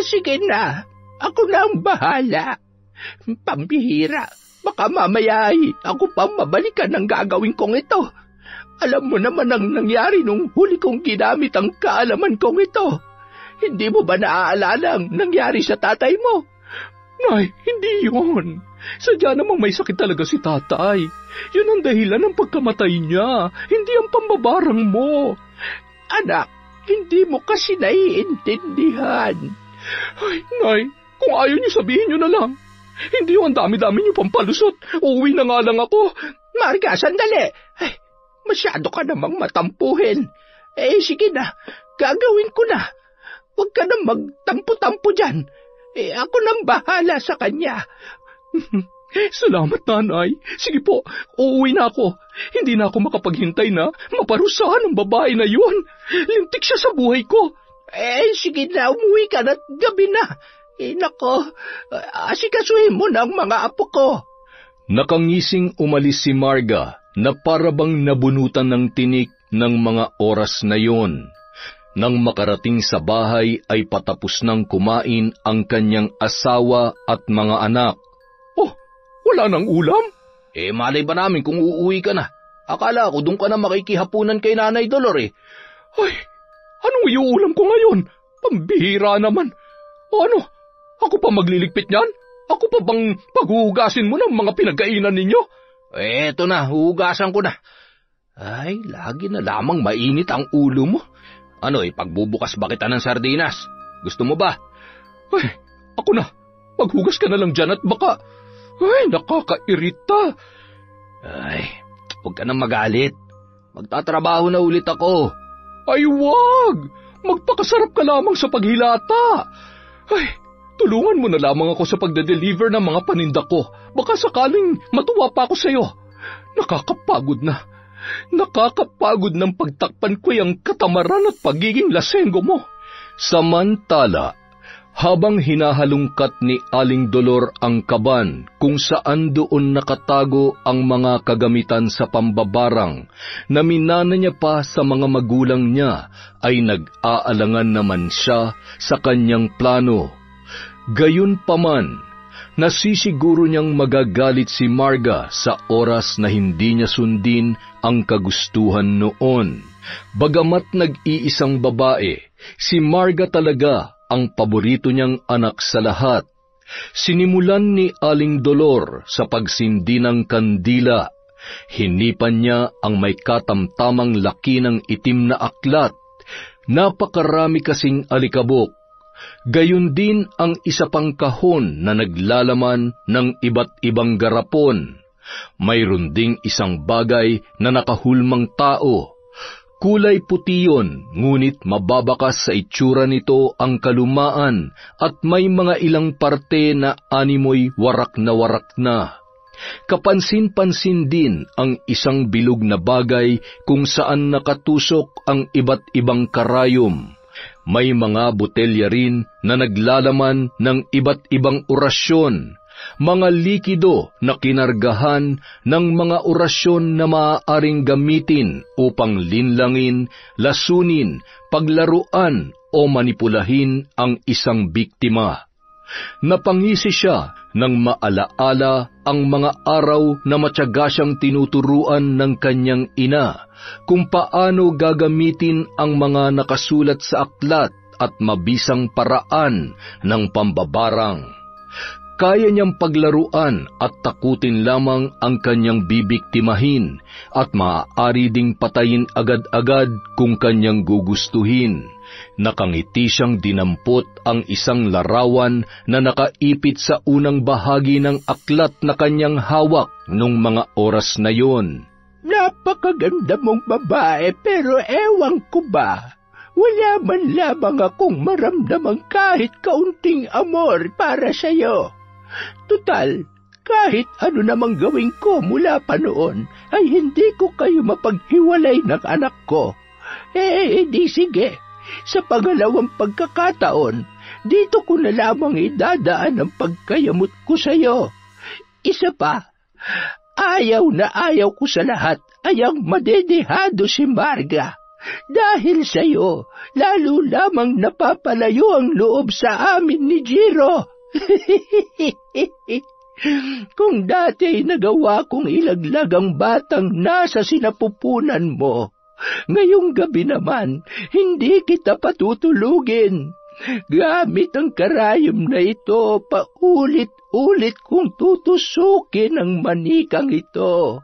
Sige na. Ako na ang bahala. Pambihira. Baka mamaya ako pang mabalikan ng gagawin kong ito. Alam mo naman ang nangyari nung huli kong ginamit ang kaalaman kong ito. Hindi mo ba naaalala ang nangyari sa tatay mo? Nay, hindi yun. Sadya namang may sakit talaga si tatay. Yun ang dahilan ng pagkamatay niya, hindi ang pambabarang mo. Anak, hindi mo kasi naiintindihan. Ay, Nay, kung ayaw niyo sabihin niyo na lang. Hindi yung ang dami-dami niyo pampalusot. Uuwi na nga lang ako. Marga, sandali. Masyado ka namang matampuhin. Sige na, gagawin ko na. Huwag ka na magtampo-tampo dyan. Ako nang bahala sa kanya. Salamat, Nanay. Sige po, uuwi na ako. Hindi na ako makapaghintay na maparusahan ang babae na yun. Lintik siya sa buhay ko. Sige na, umuwi ka na't gabi na. Nako, asikasuhin mo na ang mga apo ko. Nakangising umalis si Marga na parabang nabunutan ng tinik ng mga oras na yon. Nang makarating sa bahay ay patapos nang kumain ang kanyang asawa at mga anak. Oh, wala nang ulam? Malay ba namin kung uuwi ka na? Akala ko doon ka na makikihapunan kay Nanay Dolor Ay, anong iuulam ko ngayon? Pambihira naman. Ano, ako pa magliligpit niyan? Ako pa bang paghuhugasin mo ng mga pinagkainan ninyo? Eto na, huhugasan ko na. Ay, lagi na lamang mainit ang ulo mo. Pagbubukas ba kita ng sardinas? Gusto mo ba? Ay, ako na. Maghugas ka na lang dyan at baka... nakakairita. Ay, huwag ka nang magalit. Magtatrabaho na ulit ako. Ay, wag! Magpakasarap ka lamang sa paghilata. Ay, tulungan mo na lamang ako sa pagde-deliver ng mga paninda ko. Baka sakaling matuwa pa ako sa'yo. Nakakapagod na. Nakakapagod ng pagtakpan ko yung katamaran at pagiging lasenggo mo. Samantala, habang hinahalungkat ni Aling Dolor ang kaban kung saan doon nakatago ang mga kagamitan sa pambabarang na minana niya pa sa mga magulang niya, ay nag-aalangan naman siya sa kanyang plano. Gayunpaman, nasisiguro niyang magagalit si Marga sa oras na hindi niya sundin ang kagustuhan noon. Bagamat nag-iisang babae, si Marga talaga ang paborito niyang anak sa lahat. Sinimulan ni Aling Dolor sa pagsindi ng kandila. Hinipan niya ang may katamtamang laki ng itim na aklat. Napakarami kasing alikabok. Gayon din ang isa pang kahon na naglalaman ng iba't ibang garapon. Mayroon ding isang bagay na nakahulmang tao. Kulay puti yun, ngunit mababakas sa itsura nito ang kalumaan at may mga ilang parte na animoy warak na. Kapansin-pansin din ang isang bilog na bagay kung saan nakatusok ang iba't ibang karayom. May mga botelya rin na naglalaman ng iba't ibang orasyon, mga likido na kinargahan ng mga orasyon na maaaring gamitin upang linlangin, lasunin, paglaruan o manipulahin ang isang biktima. Napangisi siya nang maalaala ang mga araw na matyaga siyang tinuturuan ng kanyang ina kung paano gagamitin ang mga nakasulat sa aklat at mabisang paraan ng pambabarang. Kaya niyang paglaruan at takutin lamang ang kanyang bibiktimahin at maaari ding patayin agad-agad kung kanyang gugustuhin. Nakangiti siyang dinampot ang isang larawan na nakaipit sa unang bahagi ng aklat na kanyang hawak nung mga oras na yon. Napakaganda mong babae pero ewan ko ba, wala man lamang akong maramdamang kahit kaunting amor para sa'yo. Tutal, kahit ano namang gawin ko mula pa noon, ay hindi ko kayo mapaghiwalay ng anak ko. Di sige, sa pangalawang pagkakataon, dito ko na lamang idadaan ang pagkayamot ko sa'yo. Isa pa, ayaw na ayaw ko sa lahat ay ang madedehado si Marga. Dahil sa'yo, lalo lamang napapalayo ang loob sa amin ni Jiro. Kung dati nagawa kong ilaglag ang batang nasa sinapupunan mo, ngayong gabi naman, hindi kita patutulugin. Gamit ang karayom na ito, paulit-ulit kong tutusukin ang manikang ito.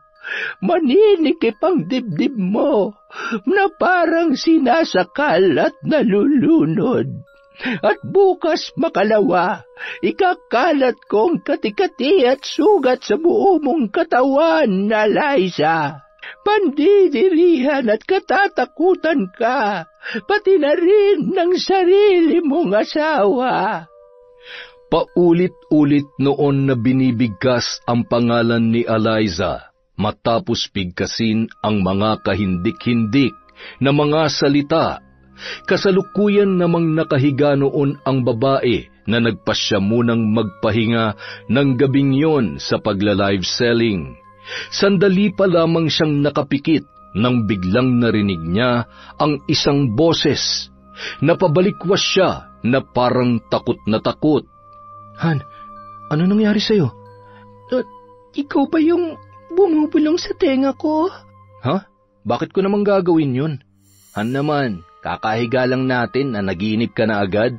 Maninikip ang dibdib mo, na parang sinasakal at nalulunod. At bukas makalawa, ikakalat kong kati-kati at sugat sa buo mong katawan, Eliza. Pandidirihan at katatakutan ka, pati na rin ng sarili mong asawa. Paulit-ulit noon na binibigkas ang pangalan ni Eliza, matapos bigkasin ang mga kahindik-hindik na mga salita. Kasalukuyan namang nakahiga noon ang babae na nagpasya munang magpahinga ng gabing yon sa pagla-live selling. Sandali pa lamang siyang nakapikit nang biglang narinig niya ang isang boses. Napabalikwas siya na parang takot na takot. Han, ano nangyari sa'yo? Ikaw ba yung bumubulong sa tenga ko? Ha? Bakit ko namang gagawin yun? Han naman, kakahiga lang natin na naginip ka na agad.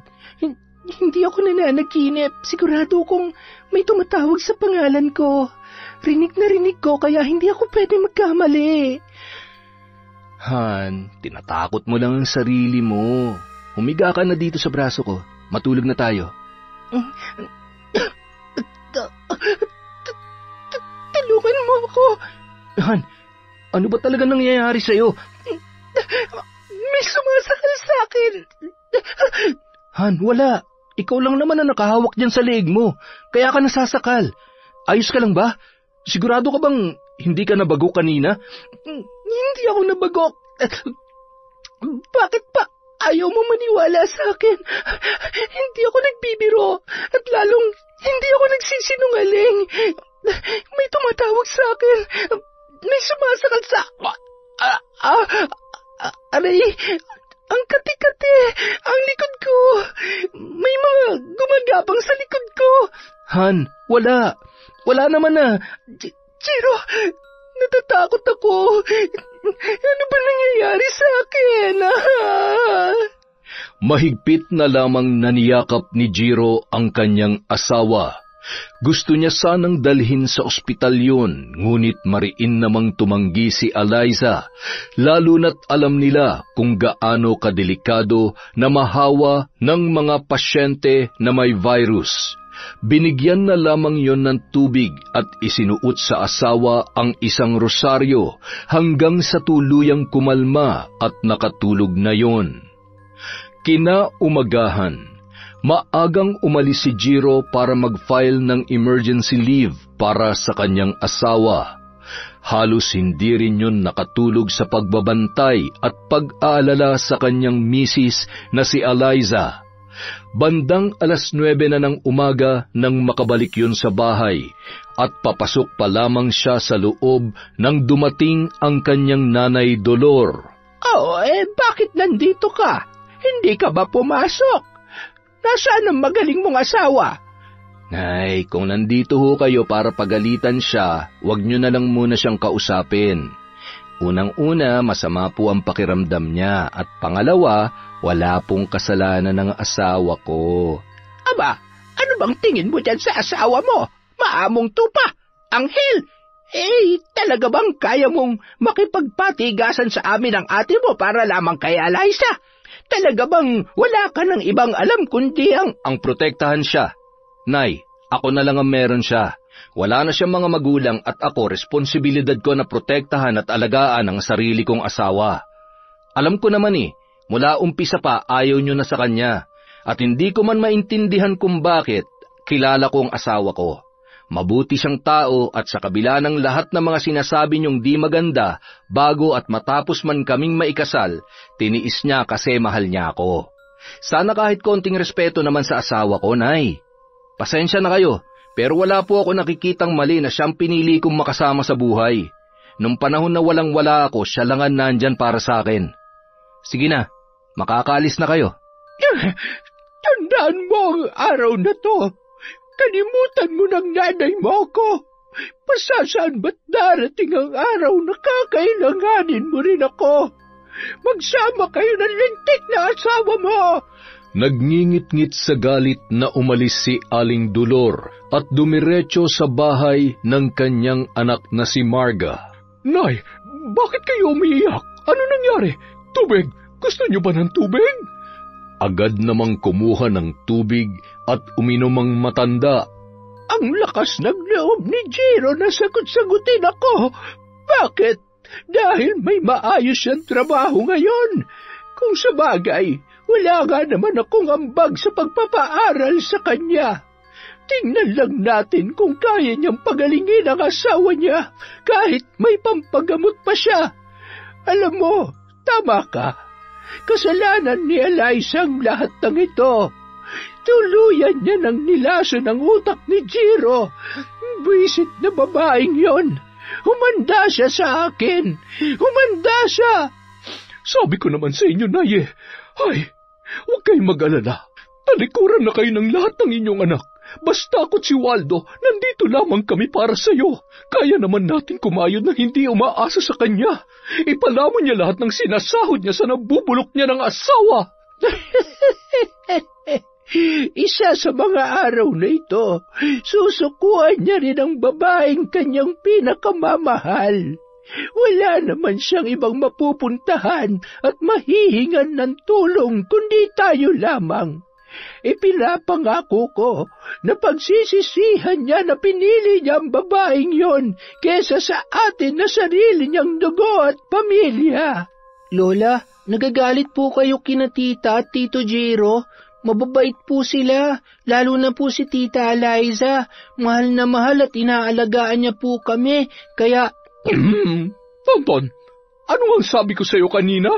Hindi ako nananaginip. Sigurado kong may tumatawag sa pangalan ko. Rinig na rinig ko kaya hindi ako pwede magkamali. Han, tinatakot mo lang ang sarili mo. Humiga ka na dito sa braso ko. Matulog na tayo. Tulungan mo ako. Han, ano ba talaga nangyayari sa'yo? May sumasakal sa akin. Han, wala. Ikaw lang naman na nakahawak dyan sa leeg mo. Kaya ka nasasakal. Ayos ka lang ba? Sigurado ka bang hindi ka nabago kanina? Hindi ako nabago. Bakit pa ayaw mo maniwala sa akin? Hindi ako nagbibiro at lalong hindi ako nagsisinungaling. May tumatawag sa akin. May sumasakal sa... Aray, ang kati-kati, ang likod ko. May mga gumagapang sa likod ko. Han, wala. Wala naman na. Jiro, natatakot ako. Ano ba nangyayari sa akin? Mahigpit na lamang naniyakap ni Jiro ang kanyang asawa. Gusto niya sanang dalhin sa ospital yun, ngunit mariin namang tumanggi si Eliza, lalo na't alam nila kung gaano kadelikado na mahawa ng mga pasyente na may virus. Binigyan na lamang yon ng tubig at isinuot sa asawa ang isang rosaryo hanggang sa tuluyang kumalma at nakatulog na yon. Kinaumagahan, maagang umalis si Jiro para mag-file ng emergency leave para sa kanyang asawa. Halos hindi rin yun nakatulog sa pagbabantay at pag-aalala sa kanyang misis na si Eliza. Bandang 9:00 na ng umaga nang makabalik yun sa bahay at papasok pa lamang siya sa loob nang dumating ang kanyang nanay Dolor. Bakit nandito ka? Hindi ka ba pumasok? Nasaan ang magaling mong asawa? Nay, kung nandito ho kayo para pagalitan siya, wag nyo na lang muna siyang kausapin. Unang-una, masama po ang pakiramdam niya at pangalawa, wala pong kasalanan ng asawa ko. Aba, ano bang tingin mo dyan sa asawa mo? Maamong tupa, anghel. Talaga bang kaya mong makipagpatigasan sa amin ang ate mo para lamang kay Eliza? Talaga bang wala ka ng ibang alam kundi ang protektahan siya. Nay, ako na lang ang meron siya. Wala na siyang mga magulang at ako responsibilidad ko na protektahan at alagaan ang sarili kong asawa. Alam ko naman mula umpisa pa ayaw niyo na sa kanya. At hindi ko man maintindihan kung bakit, kilala ko ang asawa ko. Mabuti siyang tao at sa kabila ng lahat ng mga sinasabi niyong di maganda, bago at matapos man kaming maikasal, tiniis niya kasi mahal niya ako. Sana kahit konting respeto naman sa asawa ko, Nay. Pasensya na kayo, pero wala po ako nakikitang mali na siyang pinili kong makasama sa buhay. Nung panahon na walang-wala ako, siya lang ang nandyan para sa akin. Sige na, makakaalis na kayo. Tandaan mo ang araw na to. Kalimutan mo ng nanay mo ako. Pasasaan ba't darating ang araw na kakailanganin mo rin ako? Magsama kayo ng lintik na asawa mo. Nagngingit-ngit sa galit na umalis si Aling Dolor at dumiretso sa bahay ng kanyang anak na si Marga. Nay, bakit kayo umiiyak? Ano nangyari? Tubig? Gusto niyo ba ng tubig? Agad namang kumuha ng tubig at uminom ang matanda. Ang lakas ng loob ni Jiro na sagot-sagutin ako. Bakit? Dahil may maayos siyang trabaho ngayon. Kung sa bagay, wala nga naman akong ambag sa pagpapaaral sa kanya. Tingnan lang natin kung kaya niyang pagalingin ang asawa niya kahit may pampagamot pa siya. Alam mo, tama ka. Kasalanan ni Eliza ang lahat ng ito. Tuluyan niya ng nilason ang utak ni Jiro. Bisit na babaeng yon. Humanda siya sa akin. Humanda siya. Sabi ko naman sa inyo, Nay. Ay, huwag kayong mag-alala. Talikuran na kayo ng lahat ng inyong anak. Basta ako't si Waldo, nandito lamang kami para sa'yo. Kaya naman natin kumayod na hindi umaasa sa kanya. Ipalamon niya lahat ng sinasahod niya sa nabubulok niya ng asawa. Isa sa mga araw na ito, susukuan niya rin ang babaeng kanyang pinakamamahal. Wala naman siyang ibang mapupuntahan at mahihingan ng tulong kundi tayo lamang. Ipinapangako ko na pagsisisihan niya na pinili niya ang babaeng yon kesa sa atin na sarili niyang dugo at pamilya. Lola, nagagalit po kayo kina tita at tito Jiro. Mababait po sila, lalo na po si tita Eliza. Mahal na mahal at inaalagaan niya po kami, kaya... Tonton, ano ang sabi ko sa iyo kanina?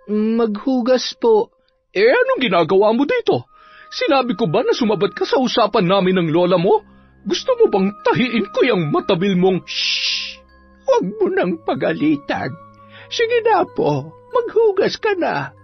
Maghugas po. Anong ginagawa mo dito? Sinabi ko ba na sumabat ka sa usapan namin ng lola mo? Gusto mo bang tahiin ko yung matabil mong... Shhh! Huwag mo nang pagalitan. Sige na po, maghugas ka na.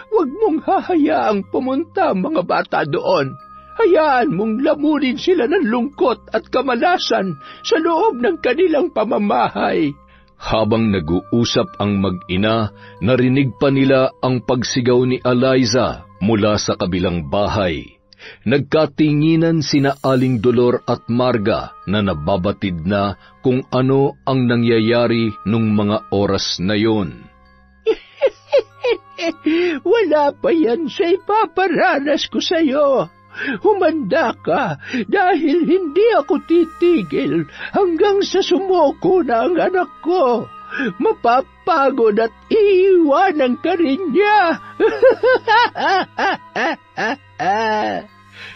Huwag mong hahayaang pumunta ang mga bata doon. Hayaan mong lamunin sila ng lungkot at kamalasan sa loob ng kanilang pamamahay. Habang nag-uusap ang mag-ina, narinig pa nila ang pagsigaw ni Eliza mula sa kabilang bahay. Nagkatinginan sina Aling Dolor at Marga na nababatid na kung ano ang nangyayari nung mga oras na yon. Wala pa yan sa ipaparanas ko sa'yo. Humanda ka dahil hindi ako titigil hanggang sa sumuko na ang anak ko. Mapapagod at iiwanan ka rin niya.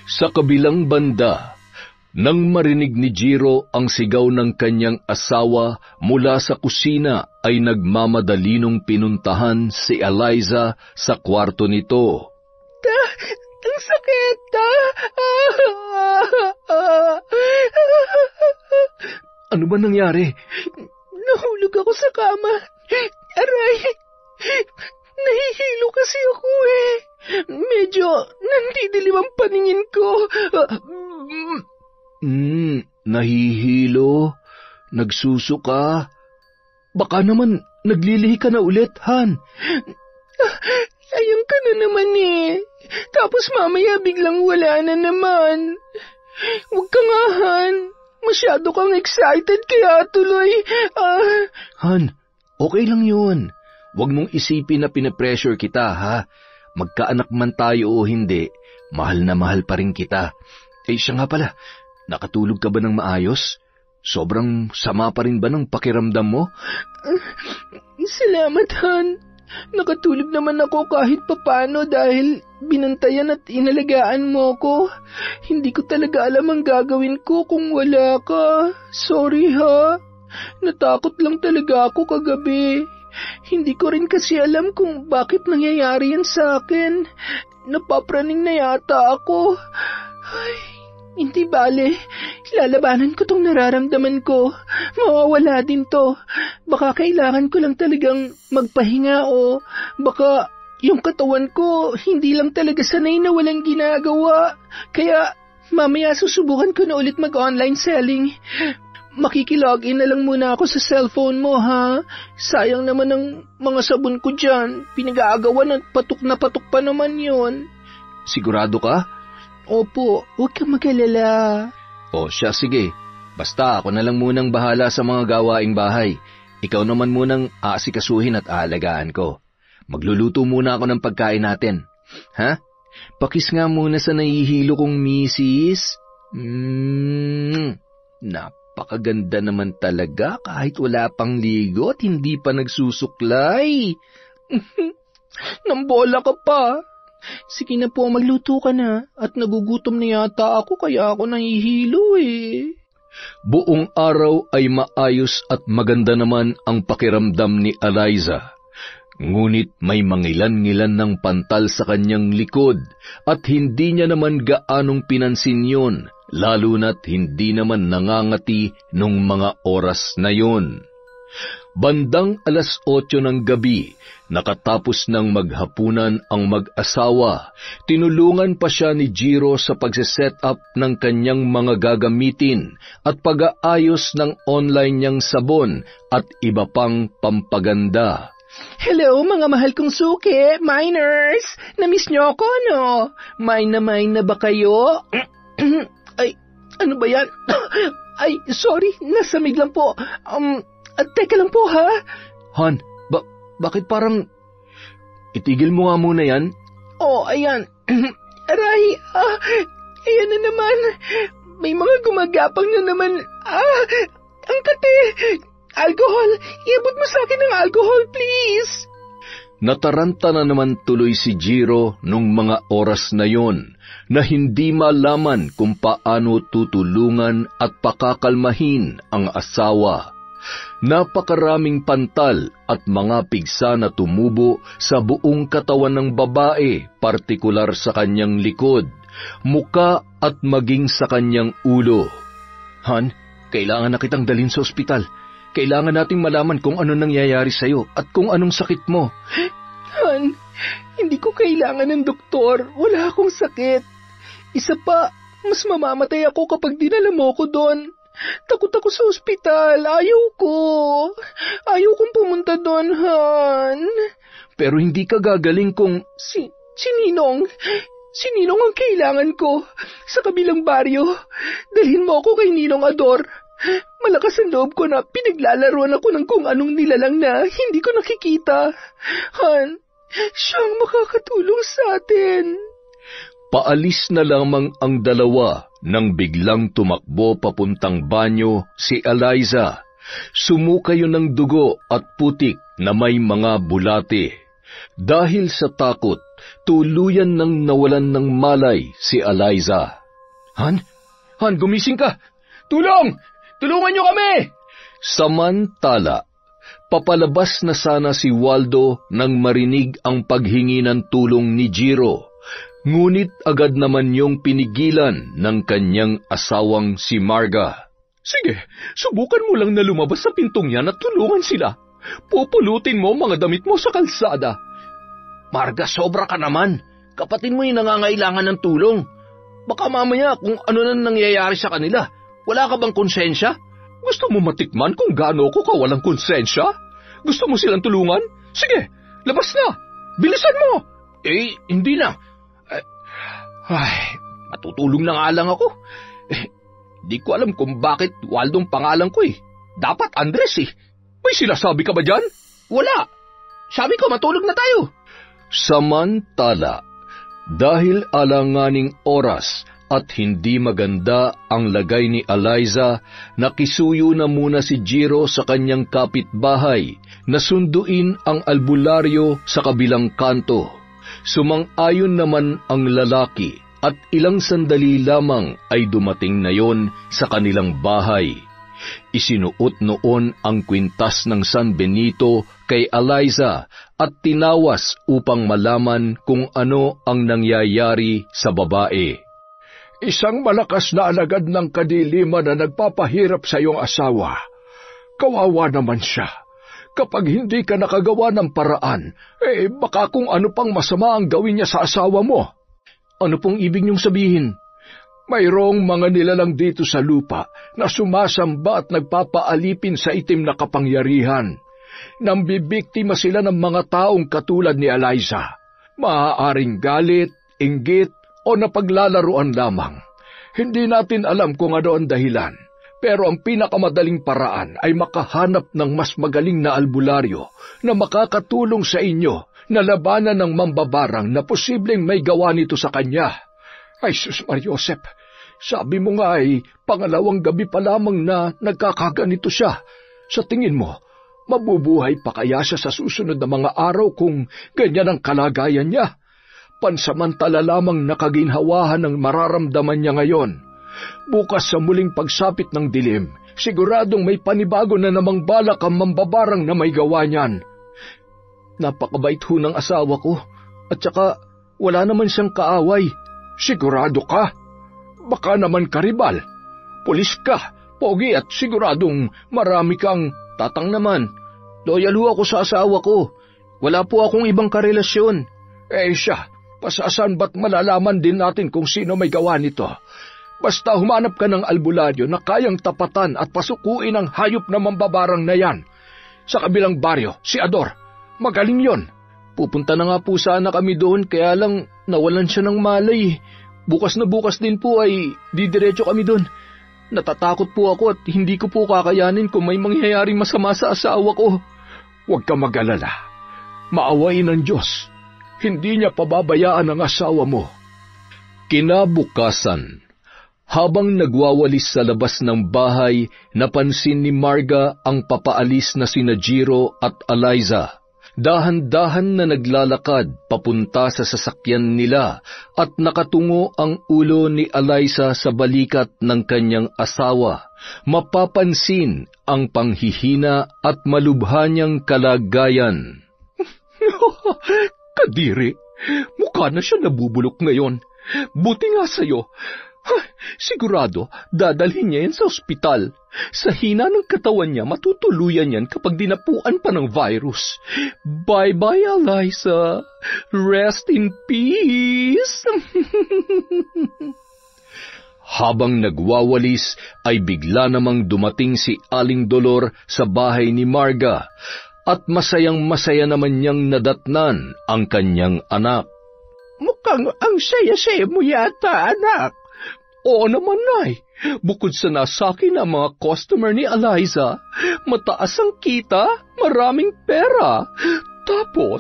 Sa kabilang banda, nang marinig ni Jiro ang sigaw ng kanyang asawa mula sa kusina ay nagmamadalinong pinuntahan si Eliza sa kwarto nito. Ang sakit! Ano ba nangyari? Nahulog ako sa kama. Aray! Nahihilo kasi ako eh. Medyo nandidilim ang paningin ko. Nahihilo? Nagsusuka? Baka naman naglilihi ka na ulit, Han. Ayan ka na naman eh. Tapos mamaya biglang wala na naman. Huwag ka nga, Han. Masyado kang excited kaya tuloy. Han, okay lang yun. Huwag mong isipin na pinapressure kita, ha? Magkaanak man tayo o hindi, mahal na mahal pa rin kita. Siya nga pala, nakatulog ka ba ng maayos? Sobrang sama pa rin ba ng pakiramdam mo? Salamat, Han. Nakatulog naman ako kahit papano dahil binantayan at inalagaan mo ko. Hindi ko talaga alam ang gagawin ko kung wala ka. Sorry ha. Natakot lang talaga ako kagabi. Hindi ko rin kasi alam kung bakit nangyayari yan sa akin. Napapraning na yata ako. Ay, hindi bale. Lalabanan ko tong nararamdaman ko. Mawawala din to. Baka kailangan ko lang talagang magpahinga o baka yung katawan ko hindi lang talaga sanay na walang ginagawa. Kaya mamaya susubukan ko na ulit mag-online selling. Makikilogin na lang muna ako sa cellphone mo, ha? Sayang naman ang mga sabon ko dyan. Pinag-aagawan at patok na patok pa naman yon. Sigurado ka? Opo, huwag kang mag-alala. O siya, sige. Basta ako na lang munang bahala sa mga gawaing bahay. Ikaw naman munang aasikasuhin at aalagaan ko. Magluluto muna ako ng pagkain natin. Ha? Pakis nga muna sa nahihilo kong misis. Napakaganda naman talaga kahit wala pang ligo at hindi pa nagsusuklay. Nambola ka pa. Sige na po, magluto ka na. At nagugutom na yata ako kaya ako nahihilo eh. Buong araw ay maayos at maganda naman ang pakiramdam ni Eliza. Ngunit may mangilan-ngilan ng pantal sa kanyang likod at hindi niya naman gaanong pinansin yun, lalo na't hindi naman nangangati nung mga oras na yun. Bandang 8:00 ng gabi, nakatapos ng maghapunan ang mag-asawa, tinulungan pa siya ni Jiro sa pagse-set up ng kanyang mga gagamitin at pag-aayos ng online niyang sabon at iba pang pampaganda. Hello mga mahal kong suki, miners! Namiss niyo ako, no? Mine na ba kayo? Ay, ano ba yan? Ay, sorry, nasamig lang po. Teka lang po, ha? Han, bakit parang... Itigil mo nga muna yan? Oh, ayan. Aray, ayan na naman. May mga gumagapang na naman. Ang kate. Alcohol, iabot mo sa akin ng alcohol, please. Nataranta na naman tuloy si Jiro nung mga oras na yon na hindi malaman kung paano tutulungan at pakakalmahin ang asawa. Napakaraming pantal at mga pigsa na tumubo sa buong katawan ng babae, partikular sa kanyang likod, muka at maging sa kanyang ulo. Han, kailangan na kitang dalhin sa ospital. Kailangan nating malaman kung ano nangyayari sa'yo at kung anong sakit mo. Han, hindi ko kailangan ng doktor. Wala akong sakit. Isa pa, mas mamamatay ako kapag dinala mo ko doon. Takot ako sa ospital. Ayaw ko. Ayaw kong pumunta doon, Han. Pero hindi ka gagaling kung... Si Ninong. Si Ninong ang kailangan ko. Sa kabilang baryo. Dalhin mo ako kay Ninong Ador. Malakas ang loob ko na pinaglalaruan ako ng kung anong nilalang na hindi ko nakikita. Han, siyang makakatulong sa atin. Paalis na lamang ang dalawa nang biglang tumakbo papuntang banyo si Eliza. Sumukayo ng dugo at putik na may mga bulate. Dahil sa takot, tuluyan nang nawalan ng malay si Eliza. Han, gumising ka! Tulong! Tulungan niyo kami! Samantala, papalabas na sana si Waldo nang marinig ang paghingi ng tulong ni Jiro. Ngunit agad naman yung pinigilan ng kanyang asawang si Marga. Sige, subukan mo lang na lumabas sa pintong yan at tulungan sila. Pupulutin mo mga damit mo sa kalsada. Marga, sobra ka naman. Kapatid mo yung nangangailangan ng tulong. Baka mamaya kung ano nang nangyayari sa kanila. Wala ka bang konsensya? Gusto mo matikman kung gaano ko kawalang konsensya? Gusto mo silang tulungan? Sige, labas na! Bilisan mo! Hindi na. Matutulong na nga lang ako. Di ko alam kung bakit Waldong pangalan ko eh. Dapat Andres eh. May sinasabi ka ba dyan? Wala. Sabi ko matulog na tayo. Samantala, dahil alanganing oras at hindi maganda ang lagay ni Eliza, nakisuyo na muna si Jiro sa kanyang kapitbahay na sunduin ang albularyo sa kabilang kanto. Sumang-ayon naman ang lalaki at ilang sandali lamang ay dumating na yon sa kanilang bahay. Isinuot noon ang kwintas ng San Benito kay Eliza at tinawas upang malaman kung ano ang nangyayari sa babae. Isang malakas na alagad ng kadiliman na nagpapahirap sa iyong asawa. Kawawa naman siya. Kapag hindi ka nakagawa ng paraan, baka kung ano pang masama ang gawin niya sa asawa mo. Ano pong ibig niyong sabihin? Mayroong mga nilalang dito sa lupa na sumasamba at nagpapaalipin sa itim na kapangyarihan. Nambibiktima sila ng mga taong katulad ni Eliza. Maaaring galit, inggit, o napaglalaruan lamang. Hindi natin alam kung ano ang dahilan, pero ang pinakamadaling paraan ay makahanap ng mas magaling na albularyo na makakatulong sa inyo na labanan ng mambabarang na posibleng may gawa nito sa kanya. Ay sus Mariosep, sabi mo nga ay pangalawang gabi pa lamang na nagkakaganito siya. Sa tingin mo, mabubuhay pa kaya siya sa susunod na mga araw kung ganyan ang kalagayan niya? Pansamantala lamang nakaginhawahan ng mararamdaman niya ngayon. Bukas sa muling pagsapit ng dilim, siguradong may panibago na namang balak ang mambabarang na may gawa niyan. Napakabait ho ng asawa ko, at saka wala naman siyang kaaway. Sigurado ka? Baka naman karibal. Pulis ka, pogi at siguradong marami kang... Tatang naman, loyal ho ako sa asawa ko. Wala po akong ibang karelasyon. Siya, pasasan ba't malalaman din natin kung sino may gawa nito? Basta humanap ka ng albularyo na kayang tapatan at pasukuin ang hayop na mambabarang na yan. Sa kabilang baryo, si Ador, magaling yon. Pupunta na nga po sana kami doon, kaya lang nawalan siya ng malay. Bukas na bukas din po ay didiretso kami doon. Natatakot po ako at hindi ko po kakayanin kung may mangyayaring masama sa asawa ko. Huwag ka mag-alala. Maawain ng Diyos. Hindi niya pababayaan ang asawa mo. Kinabukasan, habang nagwawalis sa labas ng bahay, napansin ni Marga ang papaalis na sina Jiro at Eliza. Dahan-dahan na naglalakad papunta sa sasakyan nila at nakatungo ang ulo ni Eliza sa balikat ng kanyang asawa. Mapapansin ang panghihina at malubha niyang kalagayan. Kadiri, mukha na siya nabubulok ngayon. Buti nga sa'yo. Sigurado, dadalhin niya yan sa ospital. Sa hina ng katawan niya, matutuluyan yan kapag dinapuan pa ng virus. Bye-bye, Eliza. Rest in peace. Habang nagwawalis, ay bigla namang dumating si Aling Dolor sa bahay ni Marga at masayang-masaya naman niyang nadatnan ang kanyang anak. Mukhang ang saya-saya mo yata, anak. Oo naman, Nay. Bukod sa nasaki na mga customer ni Eliza, mataas ang kita, maraming pera. Tapos,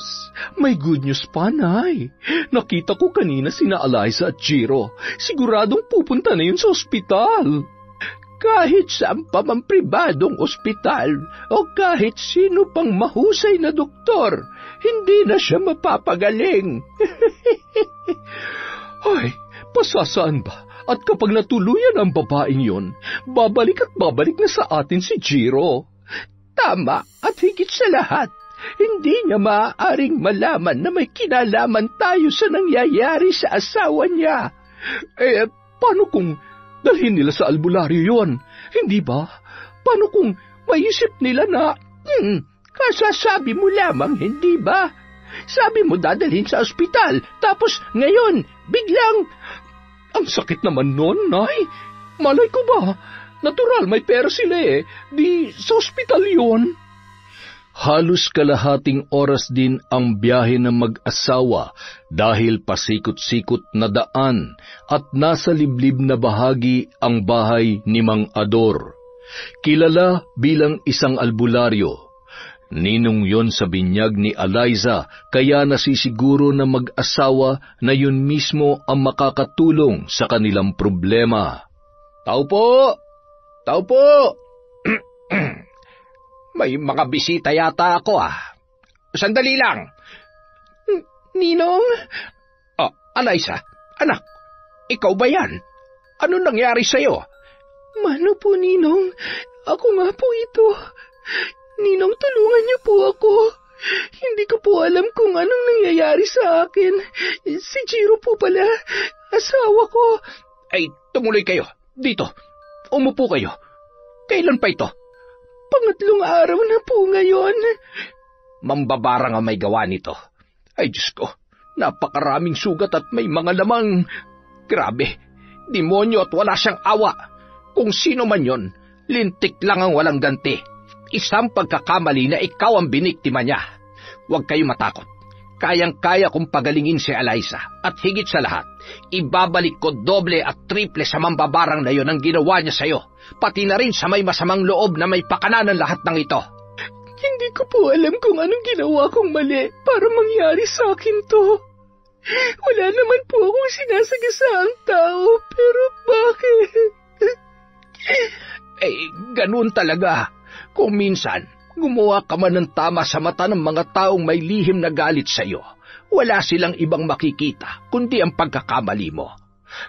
may good news pa, Nay. Nakita ko kanina sina Eliza at Jiro. Siguradong pupunta na yun sa ospital. Kahit saan pa mang pribadong ospital o kahit sino pang mahusay na doktor, hindi na siya mapapagaling. Ay, pasasaan ba? At kapag natuluyan ang babaeng yon, babalik at babalik na sa atin si Jiro. Tama, at higit sa lahat, hindi niya maaaring malaman na may kinalaman tayo sa nangyayari sa asawa niya. Paano kung dalhin nila sa albularyo yon? Hindi ba? Paano kung maisip nila na, kasasabi mo lamang, hindi ba? Sabi mo dadalhin sa ospital, tapos ngayon, biglang... Ang sakit naman nun, Nay. Malay ko ba? Natural, may pera sila eh. Di sa ospital yun. Halos kalahating oras din ang biyahe ng mag-asawa dahil pasikot-sikot na daan at nasa liblib na bahagi ang bahay ni Mang Ador. Kilala bilang isang albularyo. Ninong yon sa binyag ni Eliza, kaya nasisiguro na mag-asawa na yun mismo ang makakatulong sa kanilang problema. Tao po! Tao po! May mga bisita yata ako Sandali lang. Ninong? Oh, Eliza, anak, ikaw ba yan? Ano nangyari sa'yo? Mano po, Ninong? Ako nga po ito. Ninong, tulungan niyo po ako. Hindi ko po alam kung anong nangyayari sa akin. Si Jiro po pala, asawa ko. Ay, tumuloy kayo. Dito. Umupo kayo. Kailan pa ito? Pangatlong araw na po ngayon. Mambabarang ang may gawa nito. Ay, Diyos ko. Napakaraming sugat at may mga lamang. Grabe. Demonyo at wala siyang awa. Kung sino man yon, lintik lang ang walang ganti. Isang pagkakamali na ikaw ang biniktima niya. Huwag kayo matakot. Kayang-kaya kong pagalingin si Eliza. At higit sa lahat, ibabalik ko doble at triple sa mambabarang na yon ang ginawa niya sa'yo. Pati na rin sa may masamang loob na may pakananan lahat ng ito. Hindi ko po alam kung anong ginawa kong mali para mangyari sa akin to. Wala naman po akong sinasagasaang tao, pero bakit? Ganun talaga. Kung minsan, gumawa ka man ng tama sa mata ng mga taong may lihim na galit sa iyo, wala silang ibang makikita kundi ang pagkakamali mo.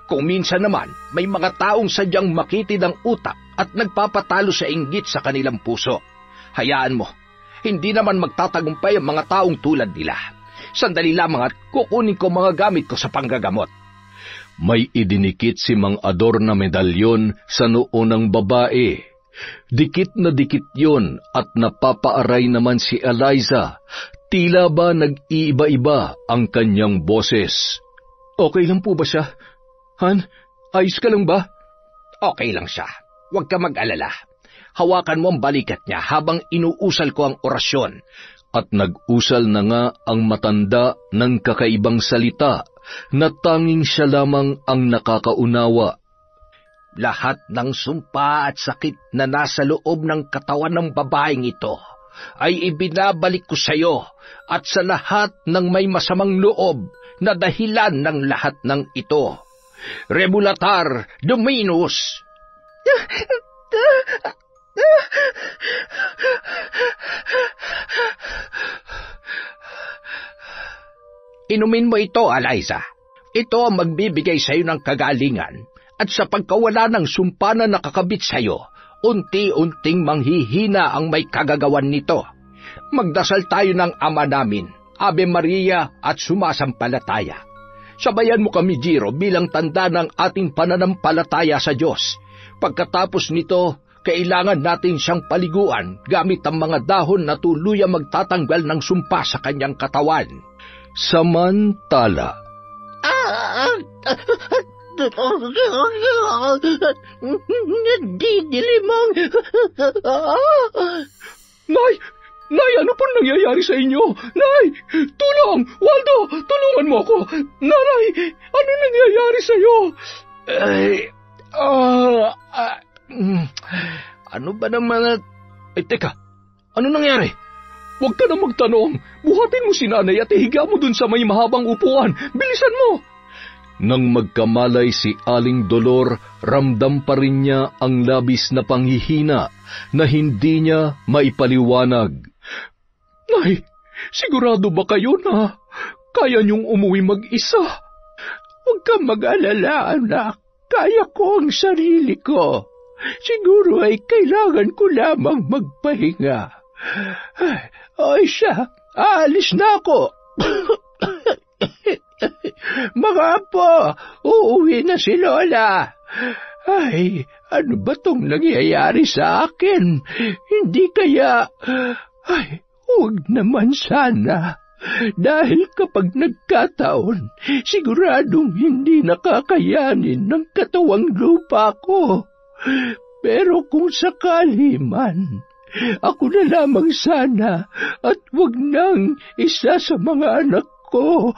Kung minsan naman, may mga taong sadyang makitid ang utak at nagpapatalo sa inggit sa kanilang puso. Hayaan mo, hindi naman magtatagumpay ang mga taong tulad nila. Sandali lamang at kukunin ko mga gamit ko sa panggagamot. May idinikit si Mang Ador na medalyon sa noo ng babae. Dikit na dikit yon at napapaaray naman si Eliza. Tila ba nag-iiba-iba ang kanyang boses. Okay lang po ba siya? Han, ayos ka lang ba? Okay lang siya. Huwag ka mag-alala. Hawakan mo ang balikat niya habang inuusal ko ang orasyon. At nag-usal na nga ang matanda ng kakaibang salita na tanging siya lamang ang nakakaunawa. Lahat ng sumpa at sakit na nasa loob ng katawan ng babaeng ito ay ibinabalik ko sa iyo at sa lahat ng may masamang loob na dahilan ng lahat ng ito. Rebulatar Dominus! Inumin mo ito, Eliza. Ito ang magbibigay sa iyo ng kagalingan at sa pagkawala ng sumpa na nakakabit sa iyo, unti-unting manghihina ang may kagagawan nito. Magdasal tayo ng Ama namin, Ave Maria at sumasampalataya. Sabayan mo kami, Jiro, bilang tanda ng ating pananampalataya sa Diyos. Pagkatapos nito, kailangan natin siyang paliguan gamit ang mga dahon na tuluyang magtatanggal ng sumpa sa kanyang katawan. Samantala, Didilimang. Nay, ano pong nangyayari sa inyo? Nay, tulong! Waldo, tulungan mo ako! Nanay, ano nangyayari sa iyo? Ano ba naman? Teka, ano nangyari? Huwag ka na magtanong. Buhatin mo si nanay at ihiga mo dun sa may mahabang upuan. Bilisan mo! Nang magkamalay si Aling Dolor, ramdam pa rin niya ang labis na panghihina na hindi niya maipaliwanag. Nay, sigurado ba kayo na kaya niyong umuwi mag-isa? Huwag kang mag-alala, anak. Kaya ko ang sarili ko. Siguro ay kailangan ko lamang magpahinga. Ay siya, aalis na ako. Mga apo, uuwi na si Lola. Ay, ano ba tong nangyayari sa akin? Hindi kaya... Ay, huwag naman sana. Dahil kapag nagkataon, siguradong hindi nakakayanin ng katawang lupa ko. Pero kung sakali man, Ako na lamang sana at wag nang isa sa mga anak ko.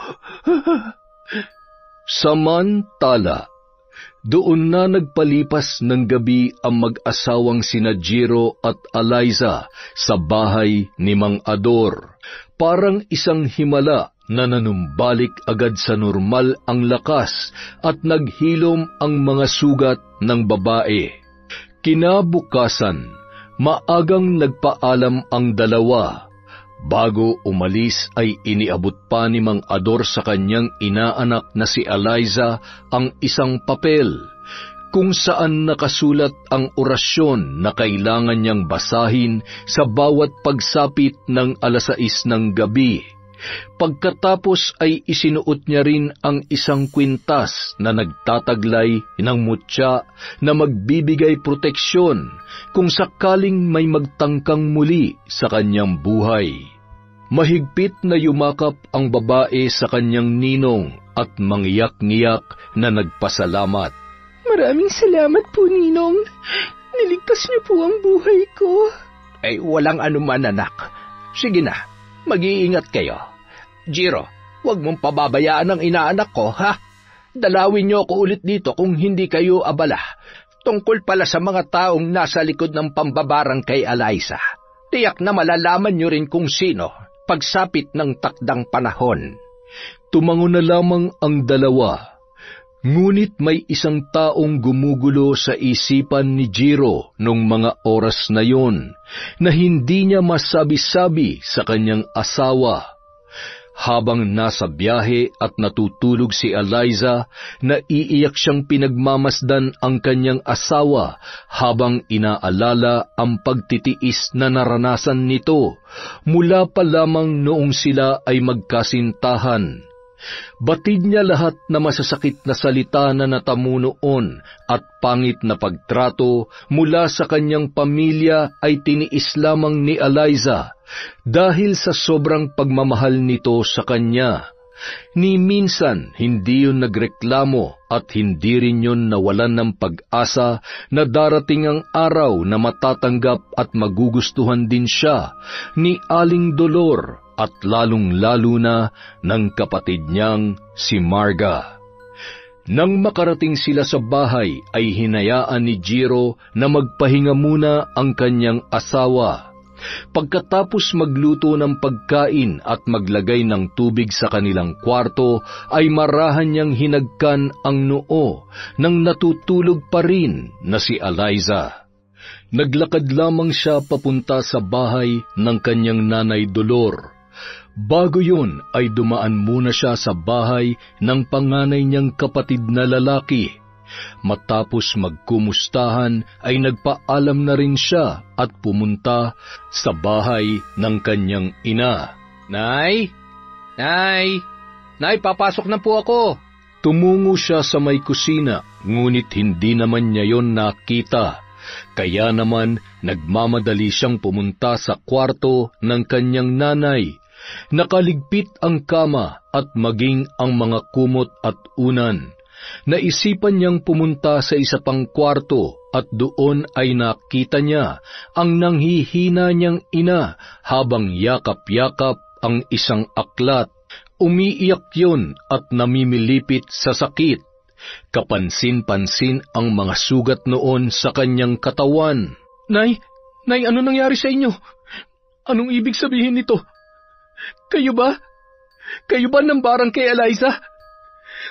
Samantala, doon na nagpalipas ng gabi ang mag-asawang sina Jiro at Eliza sa bahay ni Mang Ador. Parang isang himala na nanumbalik agad sa normal ang lakas at naghilom ang mga sugat ng babae. Kinabukasan, maagang nagpaalam ang dalawa. Bago umalis ay iniabot pa ni Mang Ador sa kanyang inaanak na si Eliza ang isang papel kung saan nakasulat ang orasyon na kailangan niyang basahin sa bawat pagsapit ng 6:00 ng gabi. Pagkatapos ay isinuot niya rin ang isang kwintas na nagtataglay ng mutya na magbibigay proteksyon kung sakaling may magtangkang muli sa kanyang buhay. Mahigpit na yumakap ang babae sa kanyang ninong at mangyak-ngiyak na nagpasalamat. Maraming salamat po, Ninong. Niligtas niyo po ang buhay ko. Ay, walang anuman, anak. Sige na, mag-iingat kayo. Jiro, huwag mong pababayaan ang inaanak ko, ha? Dalawin niyo ako ulit dito kung hindi kayo abala. Tungkol pala sa mga taong nasa likod ng pambabarang kay Eliza. Tiyak na malalaman niyo rin kung sino pagsapit ng takdang panahon. Tumango na lamang ang dalawa. Ngunit may isang taong gumugulo sa isipan ni Jiro nung mga oras na yon na hindi niya masabi-sabi sa kanyang asawa. Habang nasa biyahe at natutulog si Eliza, naiiyak siyang pinagmamasdan ang kanyang asawa habang inaalala ang pagtitiis na naranasan nito mula pa lamang noong sila ay magkasintahan. Batid niya lahat na masasakit na salita na natamo noon at pangit na pagtrato mula sa kanyang pamilya ay tiniis lamang ni Eliza dahil sa sobrang pagmamahal nito sa kanya. Ni minsan hindi yun nagreklamo at hindi rin yun nawalan ng pag-asa na darating ang araw na matatanggap at magugustuhan din siya ni Aling Dolor at lalong-lalo na ng kapatid niyang si Marga. Nang makarating sila sa bahay ay hinayaan ni Jiro na magpahinga muna ang kanyang asawa. Pagkatapos magluto ng pagkain at maglagay ng tubig sa kanilang kwarto, ay marahan niyang hinagkan ang noo nang natutulog pa rin na si Eliza. Naglakad lamang siya papunta sa bahay ng kanyang nanay Dolor. Bago yun ay dumaan muna siya sa bahay ng panganay niyang kapatid na lalaki. Matapos magkumustahan ay nagpaalam na rin siya at pumunta sa bahay ng kanyang ina. Nay! Nay! Nay, papasok na po ako! Tumungo siya sa may kusina, ngunit hindi naman niya yon nakita. Kaya naman nagmamadali siyang pumunta sa kwarto ng kanyang nanay. Nakaligpit ang kama at maging ang mga kumot at unan. Naisipan niyang pumunta sa isa pang kwarto at doon ay nakita niya ang nanghihina niyang ina habang yakap-yakap ang isang aklat. Umiiyak yun at namimilipit sa sakit. Kapansin-pansin ang mga sugat noon sa kanyang katawan. Nay, ano nangyari sa inyo? Anong ibig sabihin nito? Kayo ba? Kayo ba ng barang kay Eliza?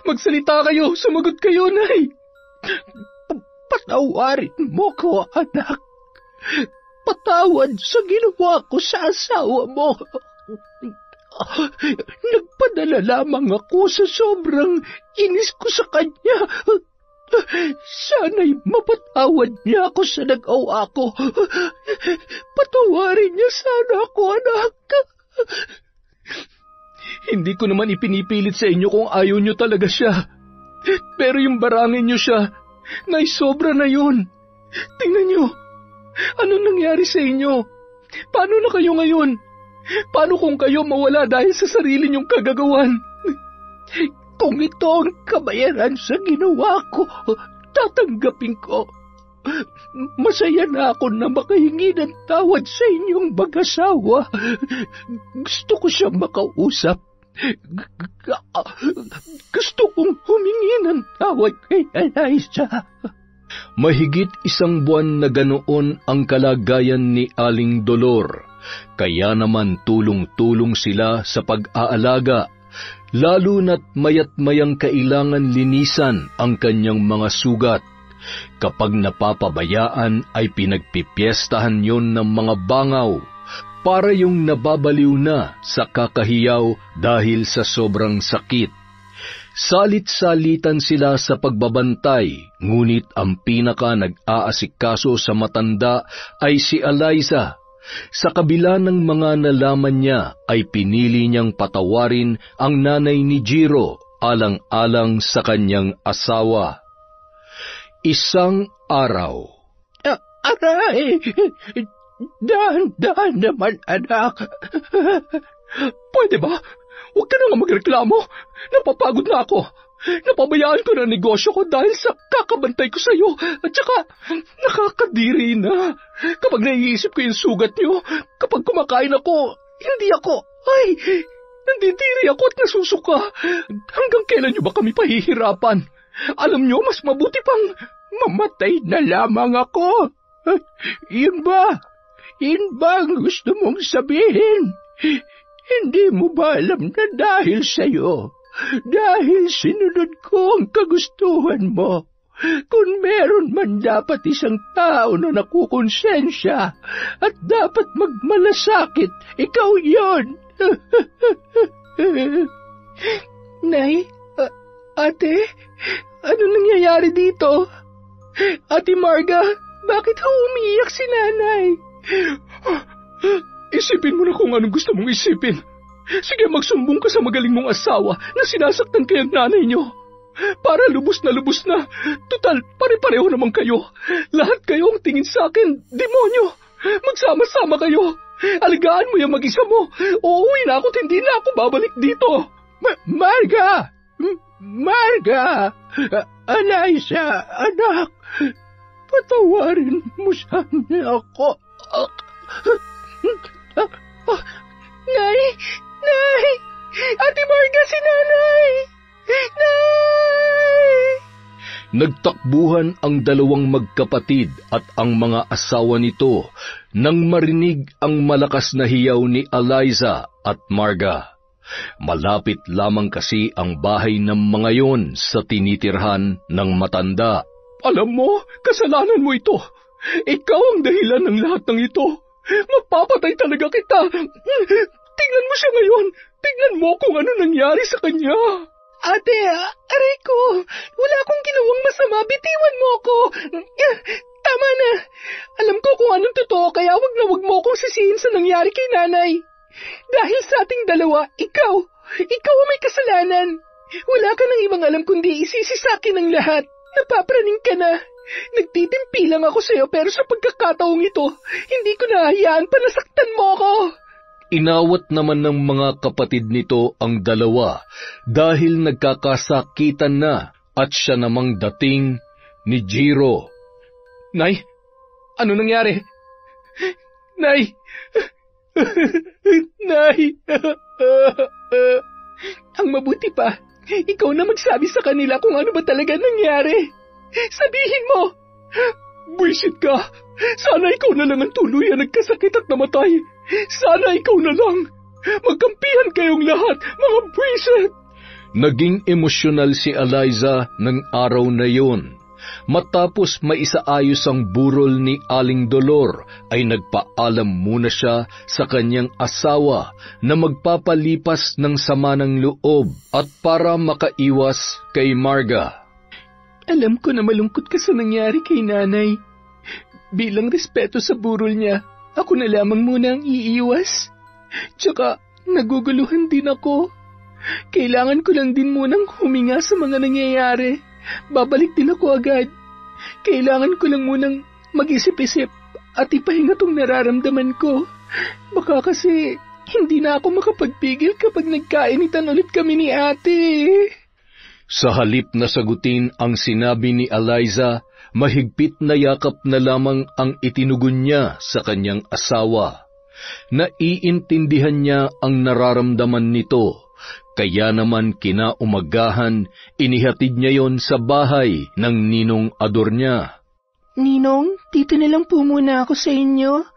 Magsalita kayo, sumagot kayo, Nay. Patawarin mo ko, anak. Patawad sa ginawa ko sa asawa mo. Nagpadala lamang ako sa sobrang inis ko sa kanya. Sana'y mapatawad niya ako sa nag-awa ko. Patawarin niya sana ako, anak. Hindi ko naman ipinipilit sa inyo kung ayaw nyo talaga siya. Pero yung barangin nyo siya, nay sobra na yun. Tingnan nyo, anong nangyari sa inyo? Paano na kayo ngayon? Paano kung kayo mawala dahil sa sarili nyong kagagawan? Kung ito ang kabayaran sa ginawa ko, tatanggapin ko. Masaya na ako na makahingi ng tawad sa inyong mag-asawa. Gusto ko siyang makausap. Gusto kong humingi ng tawad kay Eliza. Mahigit 1 buwan na ganoon ang kalagayan ni Aling Dolor, kaya naman tulong-tulong sila sa pag-aalaga, lalo na't mayat-mayang kailangan linisan ang kanyang mga sugat. Kapag napapabayaan ay pinagpipiestahan yon ng mga bangaw, para yung nababaliw na sa kakahiyaw dahil sa sobrang sakit. Salit-salitan sila sa pagbabantay, ngunit ang pinaka nag-aasikaso sa matanda ay si Eliza. Sa kabila ng mga nalaman niya ay pinili niyang patawarin ang nanay ni Jiro alang-alang sa kanyang asawa. Isang araw. Aray! Dahan-dahan naman, anak. Pwede ba? Huwag ka na nga magreklamo. Napapagod na ako. Napabayaan ko na negosyo ko dahil sa kakabantay ko sa iyo. At saka, nakakadiri na. Kapag naiisip ko yung sugat niyo, kapag kumakain ako, nandidiri ako at nasusuka. Hanggang kailan niyo ba kami pahihirapan? Alam niyo, mas mabuti pang mamatay na lamang ako. Yun ba? Yun ba ang gusto mong sabihin? Hindi mo ba alam na dahil sa'yo, dahil sinunod ko ang kagustuhan mo, kung meron man dapat isang tao na nakukonsensya at dapat magmalasakit, ikaw yon. Nay, ate, ano nangyayari dito? Ate Marga, bakit umiiyak si nanay? Isipin mo na kung anong gusto mong isipin. Sige, magsumbong ka sa magaling mong asawa na sinasaktan kayo ng nanay niyo. Para lubos na. Total, pare-pareho naman kayo. Lahat kayo ang tingin sa akin, demonyo. Magsama-sama kayo. Alagaan mo yung mag-isa mo. Uuwi na ako at hindi na ako babalik dito. Marga! Eliza, anak, patawarin mo sana ako. Nay! Ate Marga, si nanay! Nay! Nagtakbuhan ang dalawang magkapatid at ang mga asawa nito nang marinig ang malakas na hiyaw ni Eliza at Marga. Malapit lamang kasi ang bahay ng mga yon sa tinitirhan ng matanda. Alam mo, kasalanan mo ito. Ikaw ang dahilan ng lahat ng ito. Mapapatay talaga kita. Tingnan mo siya ngayon. Tingnan mo kung ano nangyari sa kanya. Ate, aray ko. Wala akong ginawang masama. Bitiwan mo ako. Tama na. Alam ko kung anong totoo, kaya wag mo akong sisihin sa nangyari kay nanay. Dahil sa ating dalawa, ikaw ang may kasalanan. Wala ka nang ibang alam kundi isisi sa akin ang lahat. Napapraning ka na. Nagtitimpi lang ako sa'yo pero sa pagkakataong ito, hindi ko nahahayaan pa nasaktan mo ako. Inawat naman ng mga kapatid nito ang dalawa dahil nagkakasakitan na at siya namang dating ni Jiro. Nay, ano nangyari? Nay! Nay! Ang mabuti pa, ikaw na magsabi sa kanila kung ano ba talaga nangyari. Sabihin mo! Buisit ka! Sana ikaw na lang ang tuluyan nagkasakit at namatay. Sana ikaw na lang. Magkampihan kayong lahat, mga buisit! Naging emosyonal si Eliza ng araw na yon. Matapos maisaayos ang burol ni Aling Dolor, ay nagpaalam muna siya sa kanyang asawa na magpapalipas ng sama ng loob at para makaiwas kay Marga. Alam ko na malungkot ka sa nangyari kay nanay. Bilang respeto sa burol niya, ako na lamang muna ang iiwas. Tsaka, naguguluhan din ako. Kailangan ko lang din munang huminga sa mga nangyayari. Babalik din ako agad. Kailangan ko lang munang mag-isip-isip at ipahinga tong nararamdaman ko. Baka kasi hindi na ako makapagpigil kapag nagkainitan ulit kami ni ate. Sa halip na sagutin ang sinabi ni Eliza, Mahigpit na yakap na lamang ang itinugon niya sa kanyang asawa. Naiintindihan niya ang nararamdaman nito, kaya naman kinaumagahan, inihatid niya yon sa bahay ng ninong Ador niya. Ninong, dito na lang po muna ako sa inyo.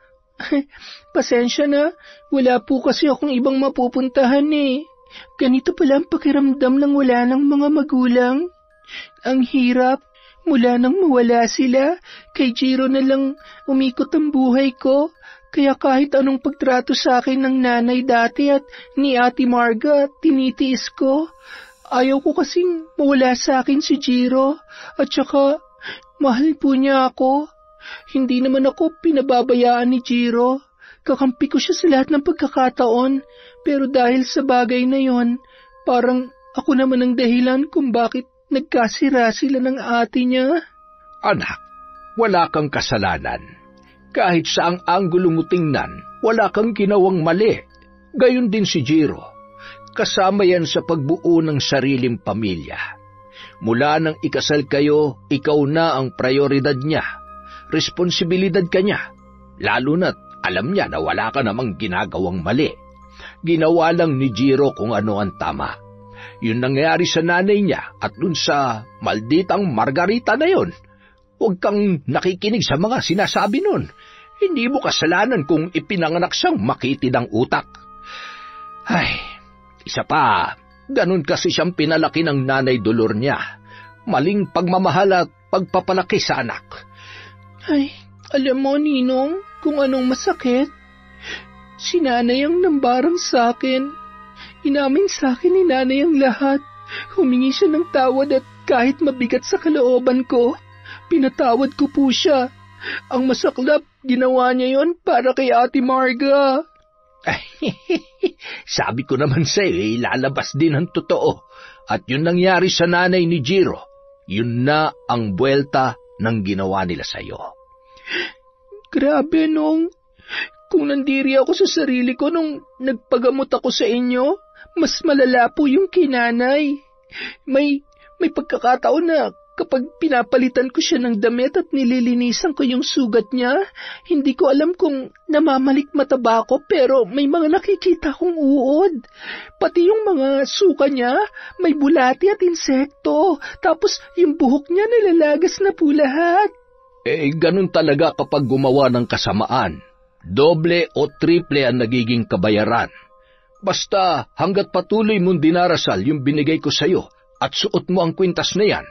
Pasensya na, wala po kasi akong ibang mapupuntahan eh. Ganito pala ang pakiramdam ng wala ng mga magulang. Ang hirap. Mula nang mawala sila, kay Jiro na lang umikot ang buhay ko. Kaya kahit anong pagtrato sa akin ng nanay dati at ni Ate Marga, tinitiis ko. Ayaw ko kasing mawala sa akin si Jiro. At saka, mahal po niya ako. Hindi naman ako pinababayaan ni Jiro. Kakampi ko siya sa lahat ng pagkakataon. Pero dahil sa bagay na yon, parang ako naman ang dahilan kung bakit nagkasira sila ng ate niya. Anak, wala kang kasalanan. Kahit saang anggulo mo tingnan, wala kang ginawang mali. Gayon din si Jiro. Kasama yan sa pagbuo ng sariling pamilya. Mula nang ikasal kayo, ikaw na ang prioridad niya. Responsibilidad ka niya. Lalo na't alam niya na wala ka namang ginagawang mali. Ginawa lang ni Jiro kung ano ang tama. Yun nangyari sa nanay niya at dun sa malditang Margarita na yon. Huwag kang nakikinig sa mga sinasabi nun. Hindi mo kasalanan kung ipinanganak siyang makitid ang utak. Ay, isa pa, ganun kasi siyang pinalaki ng nanay Dolor niya. Maling pagmamahal at pagpapalaki sa anak. Ay, alam mo, Ninong, kung anong masakit. Si nanay ang nambarang sa akin. Inamin sa akin ni nanay ang lahat. Humingi siya ng tawad at kahit mabigat sa kalooban ko, pinatawad ko po siya. Ang masaklap, ginawa niya yon para kay Ate Marga. Sabi ko naman sa'yo, lalabas din ang totoo. At yun nangyari sa nanay ni Jiro. Yun na ang buwelta ng ginawa nila sa'yo. Grabe, Nong. Kung nandiri ako sa sarili ko nung nagpagamot ako sa inyo, mas malala po yung kinanay. May pagkakataon na kapag pinapalitan ko siya ng damit at nililinisan ko yung sugat niya, hindi ko alam kung namamalikmata ba ako pero may mga nakikita kong uod. Pati yung mga suka niya, may bulati at insekto. Tapos yung buhok niya nilalagas na po lahat. Ganun talaga kapag gumawa ng kasamaan. Doble o triple ang nagiging kabayaran. Basta hanggat patuloy mong dinarasal yung binigay ko sa'yo at suot mo ang kwintas na yan,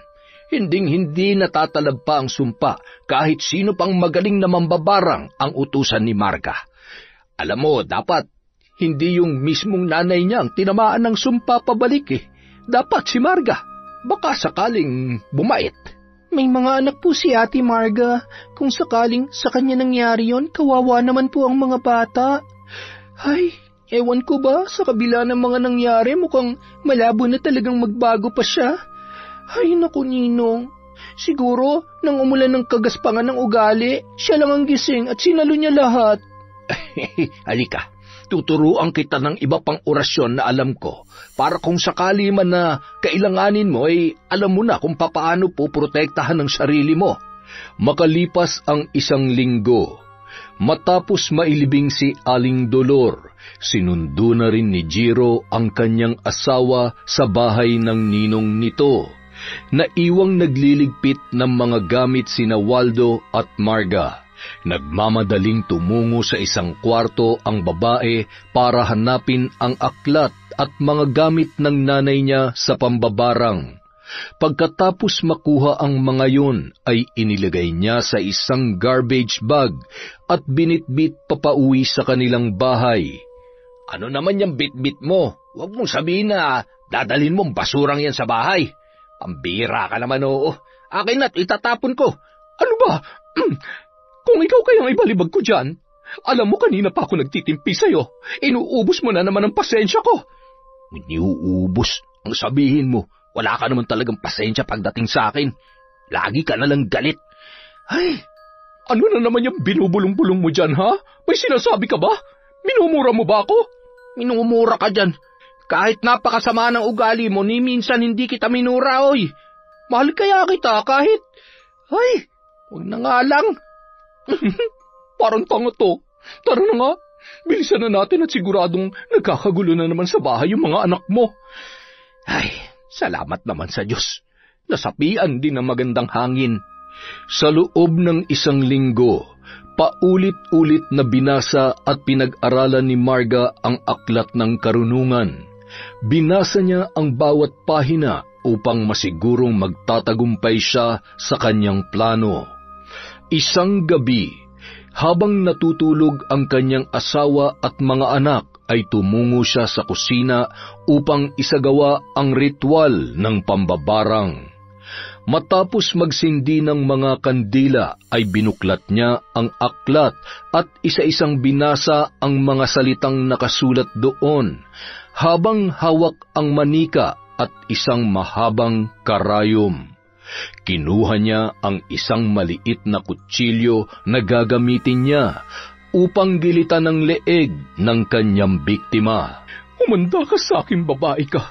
hinding-hindi natatalab pa ang sumpa kahit sino pang magaling na mambabarang ang utusan ni Marga. Alam mo, dapat hindi yung mismong nanay niya ang tinamaan ng sumpa pabalik eh. Dapat si Marga. Baka sakaling bumait. May mga anak po si Ate Marga. Kung sakaling sa kanya nangyari yon, kawawa naman po ang mga bata. Ay, ewan ko ba, sa kabila ng mga nangyari, mukhang malabo na talagang magbago pa siya. Ay, naku, Ninong. Siguro, nang umulan ng kagaspangan ng ugali, siya lang ang gising at sinalo niya lahat. Halika, tuturuan kita ng iba pang orasyon na alam ko, para kung sakali man na kailanganin mo, ay alam mo na kung papaano po protektahan ng sarili mo. Makalipas ang 1 linggo, matapos mailibing si Aling Dolor, sinundo na rin ni Jiro ang kanyang asawa sa bahay ng ninong nito. Naiwang nagliligpit ng mga gamit sina Waldo at Marga. Nagmamadaling tumungo sa isang kwarto ang babae para hanapin ang aklat at mga gamit ng nanay niya sa pambabarang. Pagkatapos makuha ang mga yun, ay inilagay niya sa isang garbage bag at binitbit papauwi sa kanilang bahay. Ano naman yung bitbit mo? Huwag mong sabihin na dadalhin mong basurang yan sa bahay. Pambira ka naman, oo. Akin na't itatapon ko. Ano ba? Kung ikaw kayang ibalibag ko dyan, alam mo kanina pa ako nagtitimpi sa'yo. Inuubos mo na naman ang pasensya ko. Iniuubos? Ang sabihin mo, wala ka naman talagang pasensya pagdating sa akin. Lagi ka nalang galit. Ay, ano na naman yung binubulong-bulong mo dyan, ha? May sinasabi ka ba? Minumura mo ba ako? Minumura ka dyan. Kahit napakasama ng ugali mo, ni minsan hindi kita minura, oy. Mahal kaya kita kahit... Ay, Huwag na nga lang. Parang tanga to. Tara na nga. Bilisan na natin at siguradong nagkakagulo na naman sa bahay yung mga anak mo. Ay, salamat naman sa Diyos. Nasapian din ng magandang hangin. Sa loob ng 1 linggo, paulit-ulit na binasa at pinag-aralan ni Marga ang aklat ng karunungan. Binasa niya ang bawat pahina upang masigurong magtatagumpay siya sa kanyang plano. Isang gabi, habang natutulog ang kanyang asawa at mga anak, ay tumungo siya sa kusina upang isagawa ang ritual ng pambabarang. Matapos magsindi ng mga kandila ay binuklat niya ang aklat at isa-isang binasa ang mga salitang nakasulat doon, habang hawak ang manika at isang mahabang karayom. Kinuha niya ang isang maliit na kutsilyo na gagamitin niya upang gilitan ang leeg ng kanyang biktima. Humanda ka sa akin, babae ka.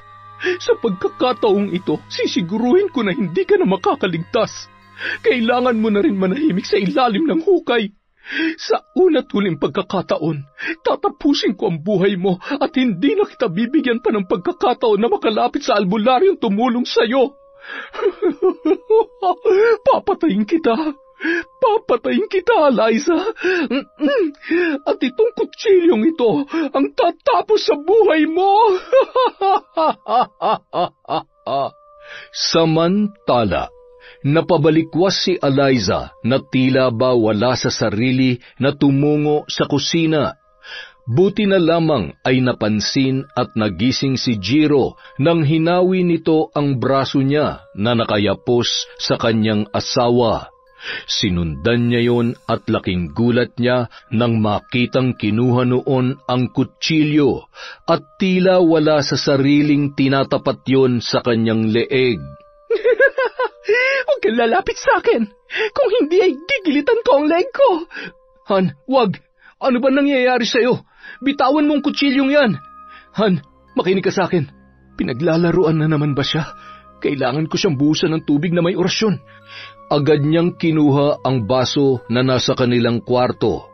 Sa pagkakataong ito, sisiguruhin ko na hindi ka na makakaligtas. Kailangan mo na rin manahimik sa ilalim ng hukay. Sa una't huling pagkakataon, tatapusin ko ang buhay mo at hindi na kita bibigyan pa ng pagkakataon na makalapit sa albularyong tumulong sa'yo. Papatayin kita. Papatayin kita, Eliza. At itong kutsilyong ito ang tatapos sa buhay mo. Samantala, napabalikwas si Eliza na tila ba wala sa sarili na tumungo sa kusina. Buti na lamang ay napansin at nagising si Jiro nang hinawi nito ang braso niya na nakayapos sa kanyang asawa. Sinundan niya yon at laking gulat niya nang makitang kinuha noon ang kutsilyo at tila wala sa sariling tinatapat yon sa kanyang leeg. Huwag kang lalapit sa akin. Kung hindi ay gigilitan ko ang leg ko. Han, wag. Ano ba nangyayari sa'yo? Bitawan mo ang kutsilyong yan. Han, makinig ka sa akin. Pinaglalaruan na naman ba siya? Kailangan ko siyang buhusan ng tubig na may orasyon. Agad niyang kinuha ang baso na nasa kanilang kwarto.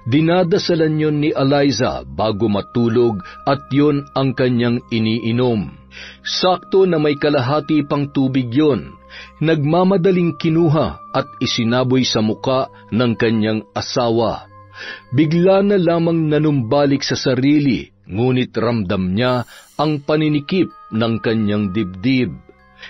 Dinadasalan yon ni Eliza bago matulog at yon ang kanyang iniinom. Sakto na may kalahati pang tubig yon. Nagmamadaling kinuha at isinaboy sa muka ng kanyang asawa. Bigla na lamang nanumbalik sa sarili, ngunit ramdam niya ang paninikip ng kanyang dibdib.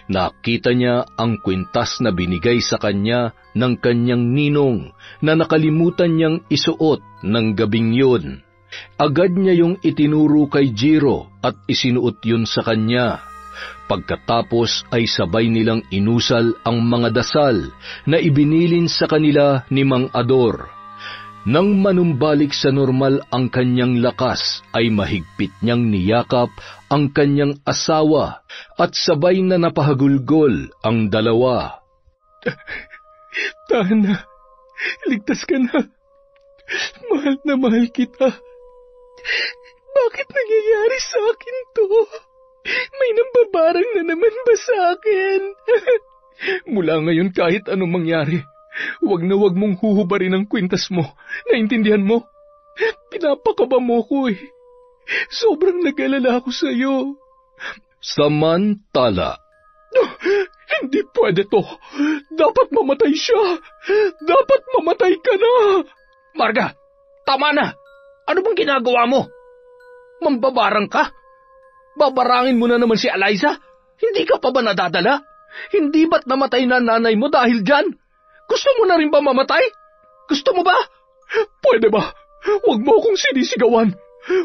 Nakita niya ang kwintas na binigay sa kanya ng kanyang ninong na nakalimutan niyang isuot ng gabing yun. Agad niya yung itinuro kay Jiro at isinuot yun sa kanya. Pagkatapos ay sabay nilang inusal ang mga dasal na ibinilin sa kanila ni Mang Ador. Nang manumbalik sa normal ang kanyang lakas, ay mahigpit niyang niyakap ang kanyang asawa at sabay na napahagulgol ang dalawa. Tahan na. Ligtas ka na. Mahal na mahal kita. Bakit nangyayari sa akin to? May nambabarang na naman ba sa akin? Mula ngayon kahit anong mangyari, wag na wag mong huhubarin ang kwintas mo. Naintindihan mo? Pinapakaba mo ko eh. Sobrang nag-alala ako sa iyo. Samantala, hindi pwede to. Dapat mamatay siya. Dapat mamatay ka na. Marga, tama na. Ano bang ginagawa mo? Mambabarang ka? Babarangin mo na naman si Eliza? Hindi ka pa ba nadadala? Hindi ba't namatay na nanay mo dahil dyan? Gusto mo na rin ba mamatay? Gusto mo ba? Pwede ba? Huwag mo akong sinisigawan.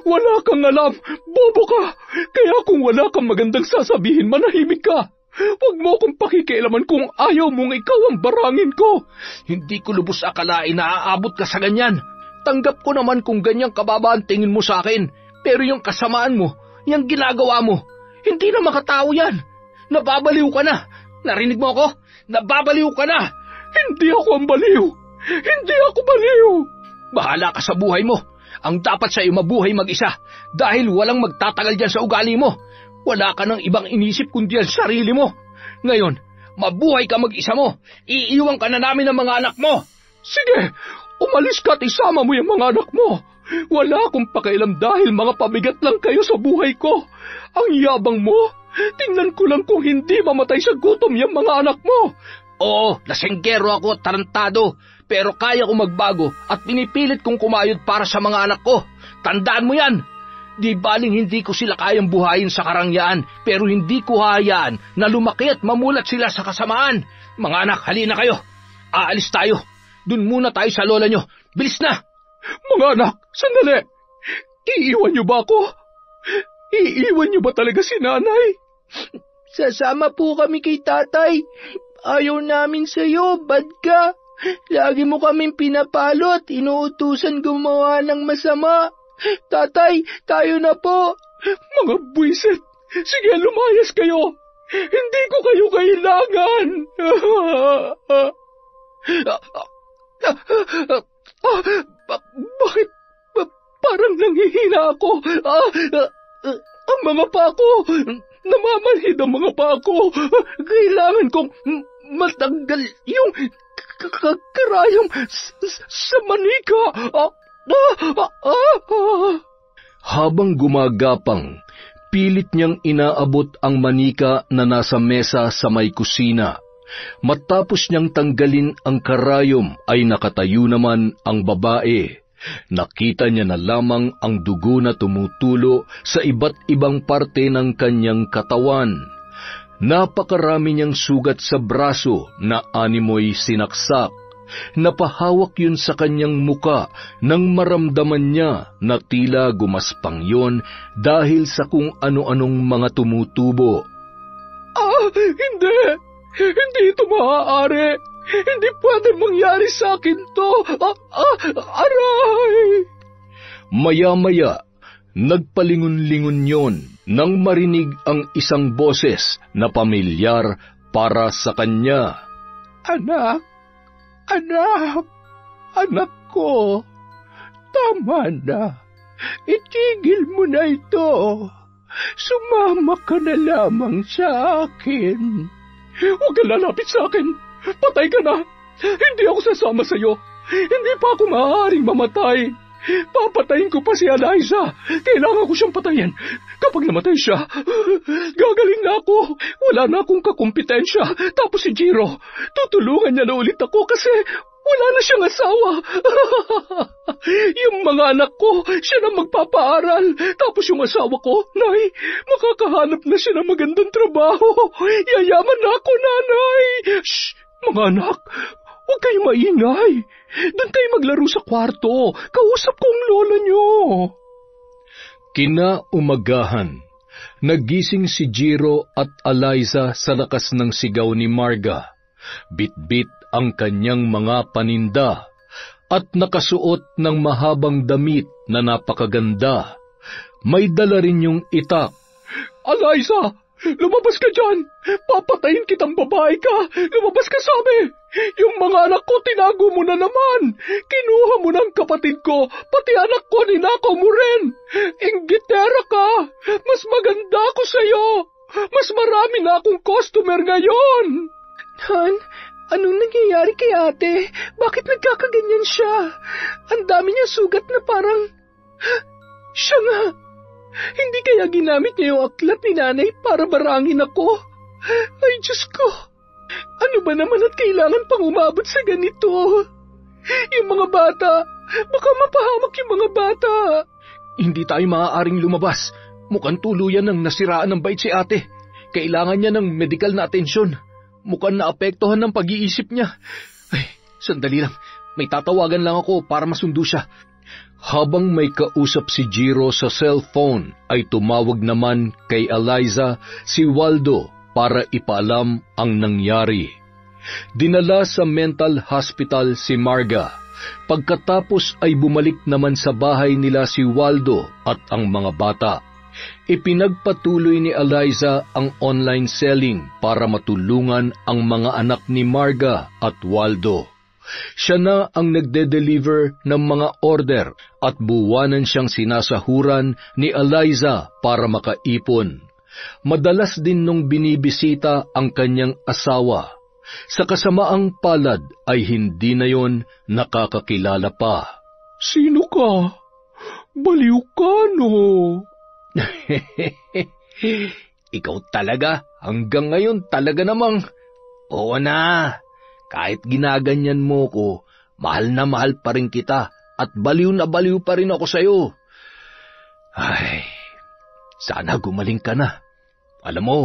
Wala kang alam. Bobo ka. Kaya kung wala kang magandang sasabihin, manahimik ka. Huwag mo akong pakikialaman kung ayaw mong ikaw ang barangin ko. Hindi ko lubos akalain na aabot ka sa ganyan. Tanggap ko naman kung ganyang kababa ang tingin mo sa akin. Pero yung kasamaan mo, yung ginagawa mo, hindi na makatao yan. Nababaliw ka na. Narinig mo ako? Nababaliw ka na. Hindi ako ang baliw. Hindi ako baliw. Bahala ka sa buhay mo. Ang dapat sa'yo mabuhay mag-isa dahil walang magtatagal dyan sa ugali mo. Wala ka ng ibang inisip kundi ang sarili mo. Ngayon, Mabuhay ka mag-isa mo. Iiwan ka na namin ng mga anak mo. Sige, umalis ka at isama mo yung mga anak mo. Wala akong pakialam dahil mga pabigat lang kayo sa buhay ko. Ang yabang mo. Tingnan ko lang kung hindi mamatay sa gutom yung mga anak mo. Oo, lasenggero ako at tarantado. Pero kaya ko magbago at pinipilit kong kumayod para sa mga anak ko. Tandaan mo yan. Di baling hindi ko sila kayang buhayin sa karangyaan, pero hindi ko hayaan na lumaki at mamulat sila sa kasamaan. Mga anak, halina kayo. Aalis tayo. Dun muna tayo sa lola nyo. Bilis na! Mga anak, sandali. Iiwan niyo ba ako? Iiwan niyo ba talaga si nanay? Sasama po kami kay tatay. Ayaw namin sa'yo, bad ka. Lagi mo kaming pinapalo at inuutusan gumawa ng masama. Tatay, tayo na po. Mga buwisit, sige lumayas kayo. Hindi ko kayo kailangan. Bakit parang nanghihina ako? Ang mga pako, namamanhid ang mga pako. Kailangan kong matanggal yung karayom sa manika. Habang gumagapang, pilit niyang inaabot ang manika na nasa mesa sa may kusina. Matapos niyang tanggalin ang karayom ay nakatayo naman ang babae. Nakita niya na lamang ang dugo na tumutulo sa iba't ibang parte ng kanyang katawan. Napakarami niyang sugat sa braso na animoy sinaksak. Napahawak yun sa kanyang muka nang maramdaman niya na tila gumaspang yon dahil sa kung ano-anong mga tumutubo. Hindi! Hindi ito maaari! Hindi pwede mangyari sa akin to! Aray! Maya-maya, nagpalingon-lingon yon nang marinig ang isang boses na pamilyar para sa kanya. Anak! Anak ko, tama na. Itigil mo na ito. Sumama ka na lamang sa akin. Huwag ka lalapit sa akin. Patay ka na. Hindi ako sasama sa iyo. Hindi pa ako maaaring mamatay. Papatayin ko pa si Eliza. Kailangan ko siyang patayin. Kapag namatay siya, gagaling na ako. Wala na akong kakumpetensya. Tapos si Jiro, tutulungan niya na ulit ako kasi wala na siyang asawa. Yung mga anak ko, siya na magpapaaral. Tapos yung asawa ko, Nay, makakahanap na siya ng magandang trabaho. Yayaman na ako, Nanay. Shh! Mga anak, huwag kayong maingay. Doon kayo maglaro sa kwarto. Kausap ko ang lola nyo. Kinaumagahan, nagising si Jiro at Eliza sa lakas ng sigaw ni Marga. Bit-bit ang kanyang mga paninda at nakasuot ng mahabang damit na napakaganda. May dala rin yung itak. Eliza! Lumabas ka dyan! Papatayin kitang babae ka! Lumabas ka, sabi! Yung mga anak ko, tinago mo na naman! Kinuha mo ng kapatid ko, pati anak ko, ninakaw mo rin! Inggitera ka! Mas maganda ako sa'yo! Mas marami na akong customer ngayon! Han, anong nangyayari kay ate? Bakit nagkakaganyan siya? Ang dami niya sugat na parang... Siya nga! Hindi kaya ginamit niya yung aklat ni nanay para barangin ako? Ay, Diyos ko! Ano ba naman at kailangan pang umabot sa ganito? Yung mga bata, baka mapahamak yung mga bata. Hindi tayo maaaring lumabas. Mukhang tuluyan ng nasiraan ng bait si ate. Kailangan niya ng medical na atensyon. Mukhang naapektuhan ng pag-iisip niya. Ay, sandali lang. May tatawagan lang ako para masundo siya. Habang may kausap si Jiro sa cellphone, ay tumawag naman kay Eliza si Waldo para ipaalam ang nangyari. Dinala sa mental hospital si Marga. Pagkatapos ay bumalik naman sa bahay nila si Waldo at ang mga bata. Ipinagpatuloy ni Eliza ang online selling para matulungan ang mga anak ni Marga at Waldo. Siya na ang nagde-deliver ng mga order at buwanan siyang sinasahuran ni Eliza para makaipon. Madalas din nung binibisita ang kanyang asawa. Sa kasamaang palad ay hindi na yon nakakakilala pa. Sino ka? Baliw ka, no? Ikaw talaga, hanggang ngayon talaga namang, oo na, kahit ginaganyan mo ko, mahal na mahal pa rin kita at baliw na baliw pa rin ako sa'yo. Ay, sana gumaling ka na. Alam mo,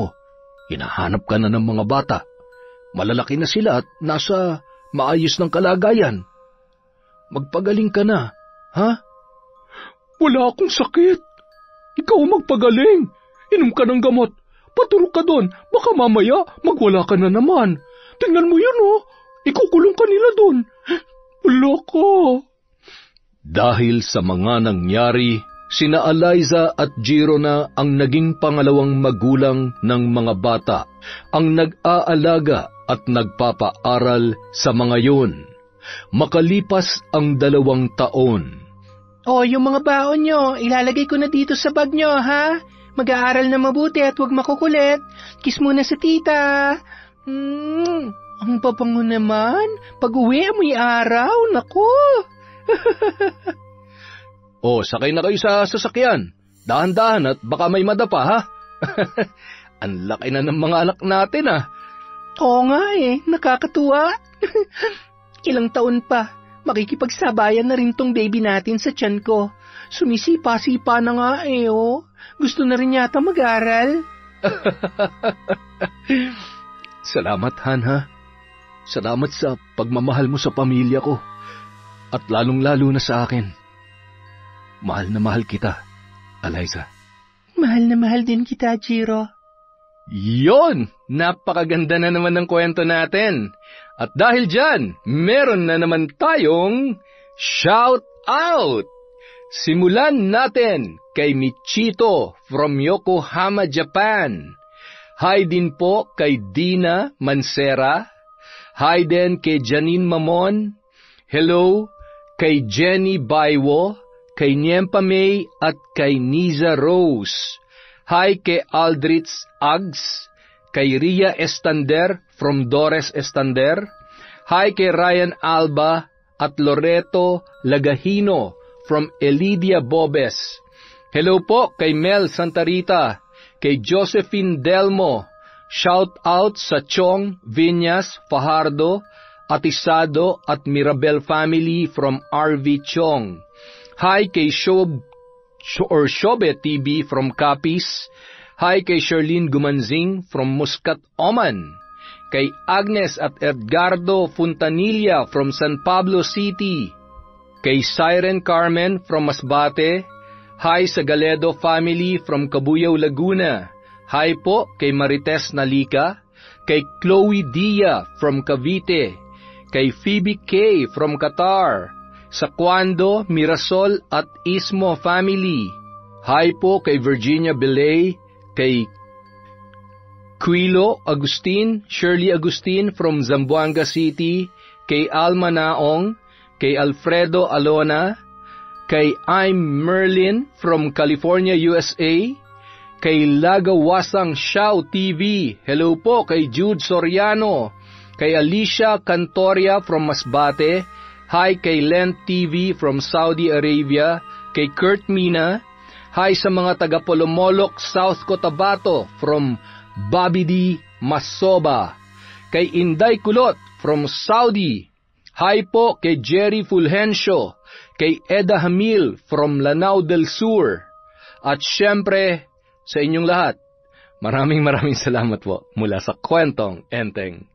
hinahanap ka na ng mga bata. Malalaki na sila at nasa maayos ng kalagayan. Magpagaling ka na, ha? Wala akong sakit. Ikaw magpagaling. Inom ka ng gamot. Patulog ka doon. Baka mamaya magwala ka na naman. Tingnan mo yun, oh. Ikukulong ka nila doon. Wala ka. Dahil sa mga nangyari, sina Eliza at Jiro na ang naging pangalawang magulang ng mga bata, ang nag-aalaga at nagpapaaral sa mga yun. Makalipas ang 2 taon. Yung mga baon nyo, ilalagay ko na dito sa bag nyo, ha? Mag-aaral na mabuti at huwag makukulit. Kiss muna sa tita. Ang papango naman. Pag-uwi, amoy araw. Naku. Sakay na kayo sa sasakyan. Dahan-dahan at baka may madapa, ha? Ang laki na ng mga anak natin, ha? Oo nga nakakatuwa. Ilang taon pa. Makikipagsabayan na rin tong baby natin sa tiyan ko. Sumisipa-sipa na nga oh. Gusto na rin yata mag-aral. Salamat, Han, ha? Salamat sa pagmamahal mo sa pamilya ko. At lalong-lalo na sa akin. Mahal na mahal kita, Eliza. Mahal na mahal din kita, Jiro. Yon! Napakaganda na naman ng kwento natin. At dahil dyan, meron na naman tayong shout out! Simulan natin kay Michito from Yokohama, Japan. Hi din po kay Dina Mansera. Hi din kay Janine Mamon. Hello kay Jenny Baywo, kay Niempa May at kay Niza Rose. Hi kay Aldrich Ags, kay Ria Estander from Dores Estander. Hi kay Ryan Alba at Loreto Lagahino from Elidia Bobes. Hello po kay Mel Santarita, kay Josephine Delmo. Shout out sa Chong, Viñas, Fajardo, Atisado at Mirabel family from RV Chong. Hi kay Shobe TV from Capiz. Hi kay Sherlyn Gumanzing from Muscat, Oman. Kay Agnes at Edgardo Fontanilla from San Pablo City. Kay Siren Carmen from Masbate. Hi sa Galedo family from Cabuyao, Laguna. Hi po kay Marites Nalika. Kay Chloe Dia from Cavite. Kay Phoebe K from Qatar. Sa Cuando, Mirasol at Ismo family. Hi po kay Virginia Belay, kay Quilo Agustin, Shirley Agustin from Zamboanga City, kay Alma Naong, kay Alfredo Alona, kay I'm Merlin from California, USA, kay Lagawasang Shao TV. Hello po kay Jude Soriano, kay Alicia Cantoria from Masbate. Hi kay Lent TV from Saudi Arabia, kay Kurt Mina. Hi sa mga taga Polomolok, South Cotabato from Bobby D. Masoba. Kay Inday Kulot from Saudi. Hi po kay Jerry Fulgencio, kay Eda Hamil from Lanao del Sur. At syempre sa inyong lahat, maraming salamat po mula sa Kwentong Enteng.